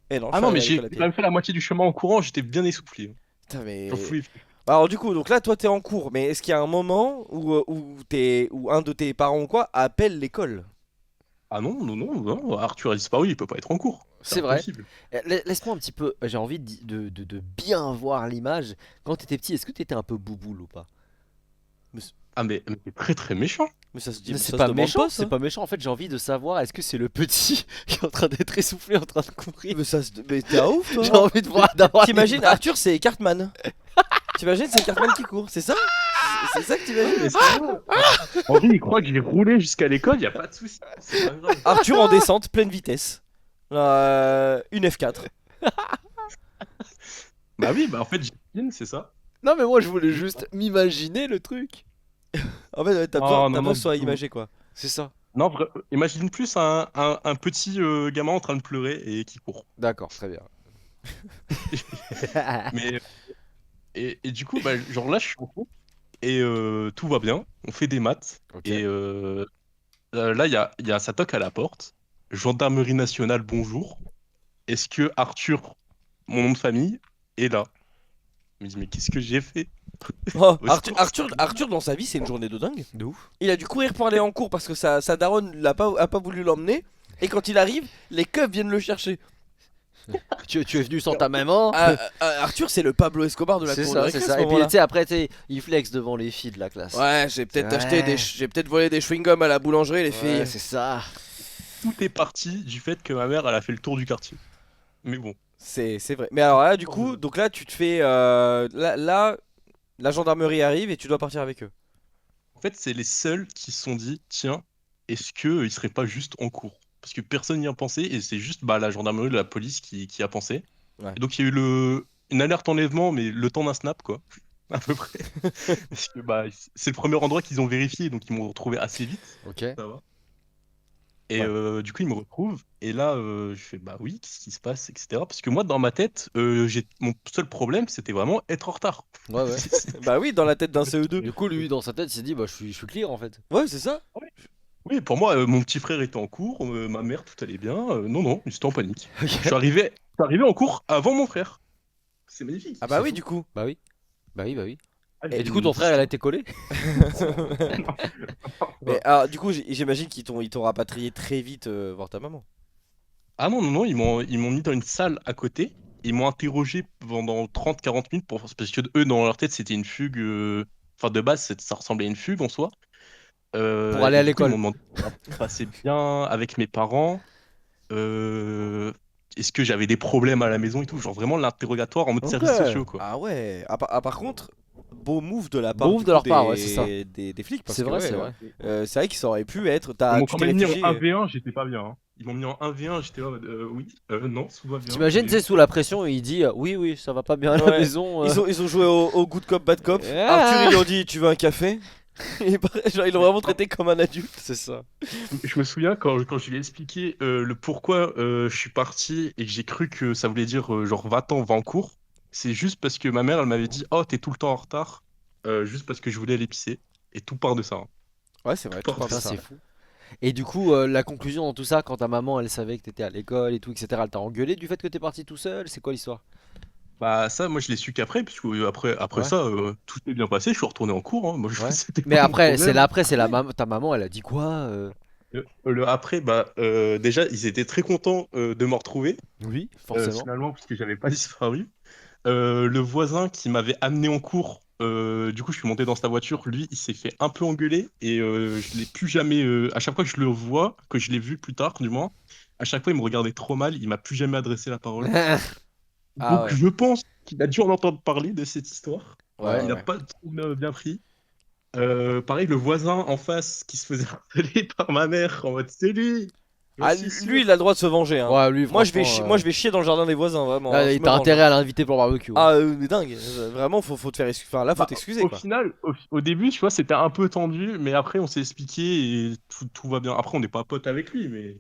Et non. je Ah suis non, allé mais à j'ai l'école à quand pied. même fait la moitié du chemin en courant, j'étais bien essoufflé. Putain, mais. J'en pouvais plus. Alors du coup donc là toi t'es en cours, mais est-ce qu'il y a un moment où un de tes parents ou quoi appelle l'école? Ah non, non, non, non, Arthur a disparu, il peut pas être en cours. C'est vrai. impossible. Laisse-moi un petit peu, j'ai envie de bien voir l'image. Quand t'étais petit, est-ce que t'étais un peu bouboule ou pas? Ah mais c'est très très méchant. Mais ça se dit Mais ça c'est se pas demande méchant, ça. c'est pas méchant. En fait, j'ai envie de savoir, est-ce que c'est le petit qui est en train d'être essoufflé, en train de courir? Mais ça se. Mais t'es un ouf toi. J'ai envie de voir d'avoir. T'imagines l'image. Arthur c'est Cartman. T'imagines c'est Cartman qui court, c'est ça? C'est ça que t'imagines? Henri, il croit que j'ai roulé jusqu'à l'école, y a pas de souci. C'est pas grave. Arthur en descente, pleine vitesse. Une F4. Bah oui, bah en fait, j'imagine, c'est ça. Non, mais moi, je voulais juste m'imaginer le truc. En fait, ouais, t'as Oh, besoin, non, t'as non, besoin que ce soit du tout. imagé quoi. C'est ça. Non, imagine plus un petit gamin en train de pleurer et qui court. D'accord, très bien. Mais et du coup, bah, genre là, je suis en cours et tout va bien. On fait des maths Ok. et là, il y a ça toque à la porte. Gendarmerie nationale, bonjour. Est-ce que Arthur, mon nom de famille, est là? Je me dis, mais qu'est-ce que j'ai fait? Oh, Au Arthur, secours. Arthur, dans sa vie, c'est une journée de dingue. De ouf. Il a dû courir pour aller en cours parce que sa daronne a pas voulu l'emmener. Et quand il arrive, les keufs viennent le chercher. Tu es venu sans ta maman. Arthur, c'est le Pablo Escobar de la C'est cour ça, de c'est récré à ça. ce Et puis moment-là. tu sais après il flex devant les filles de la classe. Ouais, j'ai peut-être Ouais. j'ai peut-être volé des chewing-gums à la boulangerie, les Ouais, filles. c'est ça. Tout est parti du fait que ma mère, elle a fait le tour du quartier. Mais bon. C'est vrai. Mais alors là, du coup, donc là, tu te fais. Là, la gendarmerie arrive et tu dois partir avec eux. En fait, c'est les seuls qui se sont dit, tiens, est-ce qu'ils seraient pas juste en cours? Parce que personne n'y a pensé et c'est juste bah, la gendarmerie, la police qui a pensé. Ouais. Et donc il y a eu une alerte enlèvement, mais le temps d'un snap, quoi. À peu près. Parce que bah, c'est le premier endroit qu'ils ont vérifié, donc ils m'ont retrouvé assez vite. Ok. Ça va. Et Ouais. du coup, ils me retrouvent. Et là, je fais, bah oui, qu'est-ce qui se passe, etc. Parce que moi, dans ma tête, mon seul problème, c'était vraiment être en retard. Ouais, ouais. Bah oui, dans la tête d'un CE2. Du coup, lui, dans sa tête, il s'est dit, bah, je suis clear en fait. Ouais, c'est ça. Oui, pour moi, mon petit frère était en cours, ma mère, tout allait bien. Non, non, ils étaient en panique. Ok. Je suis arrivé en cours avant mon frère. C'est magnifique. Ah bah C'est oui, fou. du coup. Bah oui. Bah oui, bah oui. Ah, Et j'ai du coup, une ton frère, il a histoire. été collé. Mais alors, du coup, j'imagine qu'ils t'ont rapatrié très vite voir ta maman. Ah non, non, non, ils m'ont mis dans une salle à côté. Ils m'ont interrogé pendant 30-40 minutes parce que eux, dans leur tête, c'était une fugue. Enfin, de base, ça ressemblait à une fugue en soi. Pour aller à Et du coup, ils l'école. m'ont demandé si ça se passait bien avec mes parents. Est-ce que j'avais des problèmes à la maison et tout. Genre vraiment l'interrogatoire en mode Ok. services sociaux, quoi. Ah ouais. Par contre, beau move de la part, Beau move du de coup, leur part, ouais, c'est ça. des flics. Parce C'est que, vrai, ouais, c'est vrai. c'est vrai que ça aurait pu être. Ils m'ont Tu quand t'es même mis en réfugié. 1v1, j'étais pas bien. Hein. Ils m'ont mis en 1v1, j'étais là, en mode, oui, non, tout va bien. T'imagines, Mais- tu sais, sous la pression, il dit, oui, oui, ça va pas bien à la Ouais. maison. Ils ont joué au good cop, bad cop. Ah. Arthur, ils lui ont dit, tu veux un café? Et genre, ils l'ont vraiment traité comme un adulte. C'est ça. Je me souviens quand je lui ai expliqué le pourquoi je suis parti et que j'ai cru que ça voulait dire genre va-t'en, va en cours. C'est juste parce que ma mère, elle m'avait dit, oh, t'es tout le temps en retard, juste parce que je voulais aller pisser. Et tout part de ça. Hein. Ouais, c'est vrai. Tout tout part part de de Putain, ça. c'est fou. Et du coup, la conclusion dans tout ça, quand ta maman, elle savait que t'étais à l'école et tout, etc., elle t'a engueulé du fait que t'es parti tout seul. C'est quoi l'histoire? Bah ça, moi je l'ai su qu'après, puisque après Ouais. ça, tout est bien passé, je suis retourné en cours. Hein. Moi, Ouais. c'était Mais pas mon après, problème. c'est la ta maman, elle a dit quoi Le après, bah déjà, ils étaient très contents de me retrouver, Oui, forcément. finalement, parce que j'avais pas disparu. Le voisin qui m'avait amené en cours, du coup, je suis monté dans sa voiture. Lui, il s'est fait un peu engueuler et je l'ai plus jamais. À chaque fois que je le vois, que je l'ai vu plus tard, du moins, à chaque fois, il me regardait trop mal. Il m'a plus jamais adressé la parole. Ah Donc, ouais. je pense qu'il a dû en entendre parler de cette histoire. Ouais, Il n'a ouais. pas trop bien pris. Pareil, le voisin en face qui se faisait harceler par ma mère en mode c'est lui. J'en Ah, suis sûr. lui, il a le droit de se venger. Hein. Ouais, lui, Moi, je vais franchement, moi, je vais chier dans le jardin des voisins, vraiment. hein, je il me t'a venge. intérêt à l'inviter pour le barbecue. Ah, mais dingue. Vraiment, faut te faire excuser. Enfin, là, faut Bah, t'excuser, au quoi. final, au début, tu vois, c'était un peu tendu, mais après, on s'est expliqué et tout va bien. Après, on n'est pas potes avec lui, mais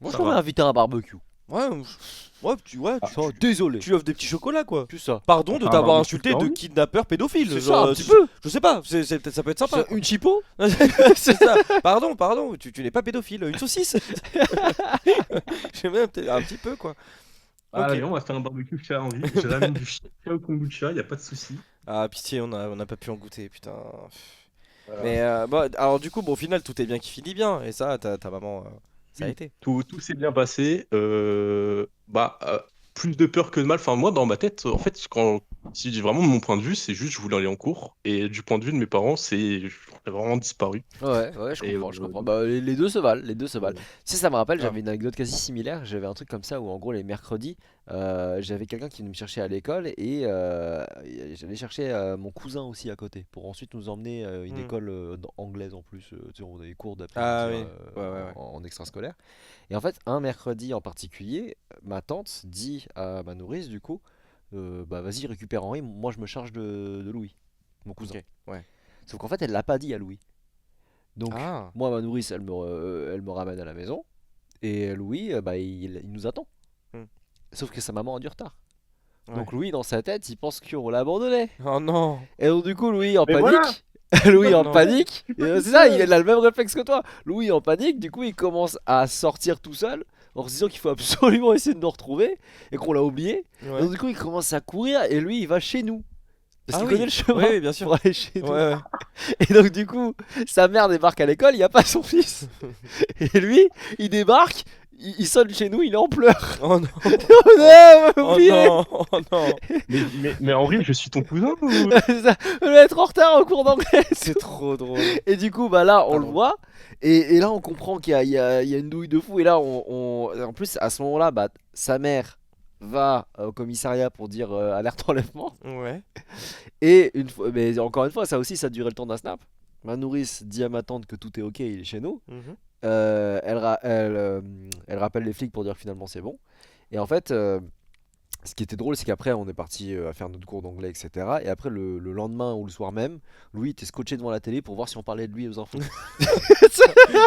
Moi, je ça t'aurais va. invité à un barbecue. Ouais, ouais, Oh, désolé. tu lui offres des petits chocolats, quoi. Plus ça. Pardon de Enfin, t'avoir un insulté barbecue, de oui. kidnappeur pédophile. C'est genre, ça, un petit peu. Je sais pas, ça peut être sympa. Une chipo C'est ça. Pardon, tu n'es pas pédophile. Une saucisse. J'aime bien peut-être un petit peu, quoi. Ah, Ok. allez, on va faire un barbecue qui a envie. Je ramène du chien au kombucha, y a pas de souci. Ah, pitié, on a pas pu en goûter, putain. Voilà. Mais bon, alors du coup, bon, au final, tout est bien qui finit bien. Et ça, ta maman, ça a Oui. été. Tout s'est bien passé. Plus de peur que de mal. Enfin, moi, dans ma tête, en fait, si je dis vraiment de mon point de vue, c'est juste je voulais aller en cours. Et du point de vue de mes parents, j'ai vraiment disparu. Ouais, je Et, comprends, je comprends. Bah, les deux se valent, les deux se valent. Ouais. Tu sais, ça me rappelle, Grave. j'avais une anecdote quasi similaire. J'avais un truc comme ça où, en gros, les mercredis, j'avais quelqu'un qui venait me chercher à l'école et j'allais chercher mon cousin aussi à côté pour ensuite nous emmener une école anglaise en plus. Tu sais, on a des cours Ah d'après-midi oui. Ouais. en extrascolaire. Et en fait, un mercredi en particulier, ma tante dit à ma nourrice, du coup, bah vas-y, récupère Henri, moi je me charge de Louis, mon cousin. Ok, ouais. Sauf qu'en fait, elle l'a pas dit à Louis. Donc, Ah. moi, ma nourrice, elle me ramène à la maison. Et Louis, bah, il nous attend. Hmm. Sauf que sa maman a du retard. Ouais. Donc, Louis, dans sa tête, il pense qu'on l'a abandonné. Oh non. Et donc, du coup, Louis, en Mais panique. Louis, en Non. panique. C'est ça, il a le même réflexe que toi. Louis, en panique, du coup, il commence à sortir tout seul. En se disant qu'il faut absolument essayer de nous retrouver. Et qu'on l'a oublié. Ouais. Et donc, du coup, il commence à courir. Et lui, il va chez nous. Parce Ah qu'il oui. connaît le chemin Oui, bien sûr. pour aller chez nous. Ouais. Et donc du coup, sa mère débarque à l'école, il n'y a pas son fils. Et lui, il débarque, il sonne chez nous, il est en pleurs. Oh non, Oh non, oh oublié. non, oh non. Mais en vrai, je suis ton cousin ou... Ça, on va être en retard au cours d'anglais. C'est trop drôle. Et du coup, bah là, on Pardon. le voit. Et là, on comprend qu'il y a une douille de fou. Et là, en plus, à ce moment-là, bah, sa mère va au commissariat pour dire alerte enlèvement. Ouais. Et mais encore une fois, ça aussi, ça a duré le temps d'un snap. Ma nourrice dit à ma tante que tout est ok, il est chez nous. Mhm. Elle rappelle les flics pour dire que finalement c'est bon. Et en fait, ce qui était drôle, c'est qu'après on est parti à faire notre cours d'anglais, etc. Et après, le lendemain ou le soir même, Louis était scotché devant la télé pour voir si on parlait de lui aux infos.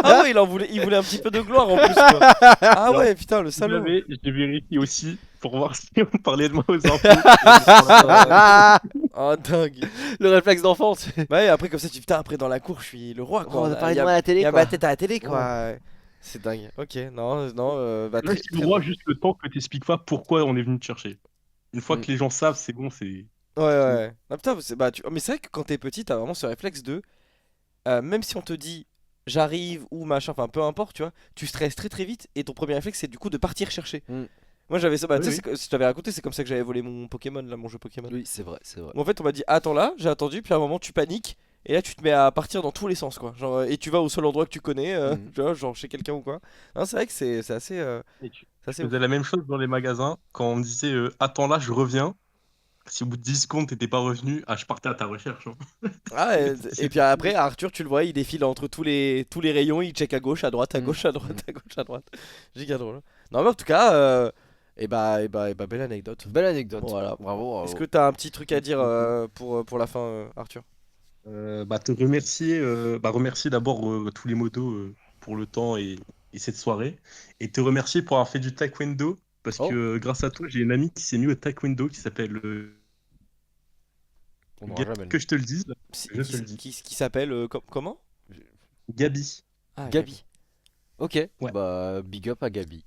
Ah ouais, il voulait un petit peu de gloire en plus. Quoi. Ah ouais, putain, le salaud. J'ai vérifié aussi pour voir si on parlait de moi aux infos. Oh dingue. Le réflexe d'enfant. Bah ouais, après comme ça tu putain après dans la cour je suis le roi quoi. On a parlé Y de moi à la télé. y a quoi. ma tête à la télé quoi. C'est dingue. Ok, non, bah, Là, très, c'est très le droit juste le temps que t'expliques pas pourquoi on est venu te chercher. Une fois Mm. que les gens savent, c'est bon, c'est... Ouais, ouais. Ah, putain, bah, mais c'est vrai que quand t'es petit, t'as vraiment ce réflexe de. Même si on te dit j'arrive ou machin, enfin peu importe, tu vois, tu stresses très très vite et ton premier réflexe c'est du coup de partir chercher. Mm. Moi j'avais ça, bah, Oui, tu sais, oui. c'est que- je t'avais raconté, c'est comme ça que j'avais volé mon Pokémon, là, mon jeu Pokémon. Oui, c'est vrai, c'est vrai. En fait, on m'a dit attends là, j'ai attendu, puis à un moment tu paniques et là tu te mets à partir dans tous les sens quoi. Genre, et tu vas au seul endroit que tu connais, Mhm. tu vois, genre chez quelqu'un ou quoi. Non, c'est vrai que c'est assez. Et tu C'est assez je faisais la même chose dans les magasins. Quand on me disait attends là, je reviens. Si au bout de 10 secondes t'étais pas revenu, je partais à ta recherche. Hein. Ah, et C'est- puis après, Arthur, tu le vois, il défile entre tous les rayons, il check à gauche, à droite, à Mm. gauche, à droite, à gauche, à droite. Giga drôle. Non, mais en tout cas, belle anecdote. Belle anecdote. Voilà. Bravo. Est-ce que t'as un petit truc à dire pour la fin, Arthur? Te remercier, remercier d'abord tous les motos pour le temps et cette soirée. Et te remercier pour avoir fait du taekwondo. Parce Oh. que grâce à toi, j'ai une amie qui s'est mise au taekwondo qui s'appelle On n'aura Gabi, jamais le que je te le dise. Je te le dis. Qui s'appelle comment? Gabi. Ah, Gabi. Ok. Ouais. Bah, big up à Gabi.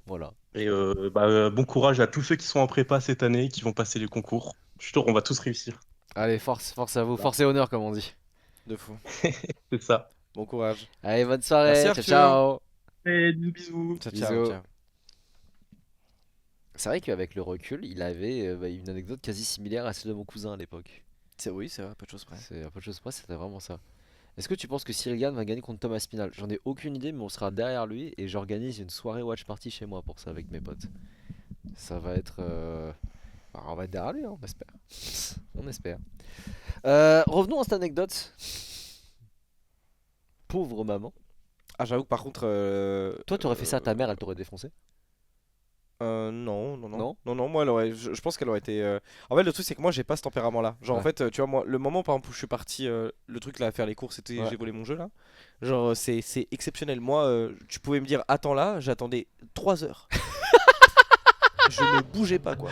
Voilà. Et bon courage à tous ceux qui sont en prépa cette année, qui vont passer les concours. Je suis sûr qu'on va tous réussir. Allez, force à vous. Force et honneur, comme on dit. De fou. C'est ça. Bon courage. Allez, bonne soirée. Merci, Ciao, Arthur. ciao. Et bisous. Ciao, Bisous. ciao. ciao. C'est vrai qu'avec le recul, il avait une anecdote quasi similaire à celle de mon cousin à l'époque. Oui, c'est vrai, pas de choses près. C'est un peu de chose près, c'était vraiment ça. Est-ce que tu penses que Cyril Gann va gagner contre Thomas Spinal? J'en ai aucune idée, mais on sera derrière lui et j'organise une soirée watch party chez moi pour ça avec mes potes. Ça va être. On va être derrière lui, hein, on espère. On espère. Revenons à cette anecdote. Pauvre maman. Ah, j'avoue que par contre. Toi, t'aurais fait ça à ta mère, elle t'aurait défoncé? Non, Non non, moi, je pense qu'elle aurait été. En fait, le truc, c'est que moi, j'ai pas ce tempérament-là. Genre, en Ouais. fait, tu vois, moi, le moment, par exemple, où je suis parti, le truc là, à faire les courses, c'était Ouais. j'ai volé mon jeu là. Genre, c'est exceptionnel. Moi, tu pouvais me dire, attends là, j'attendais 3 heures. Je ne bougeais pas, quoi.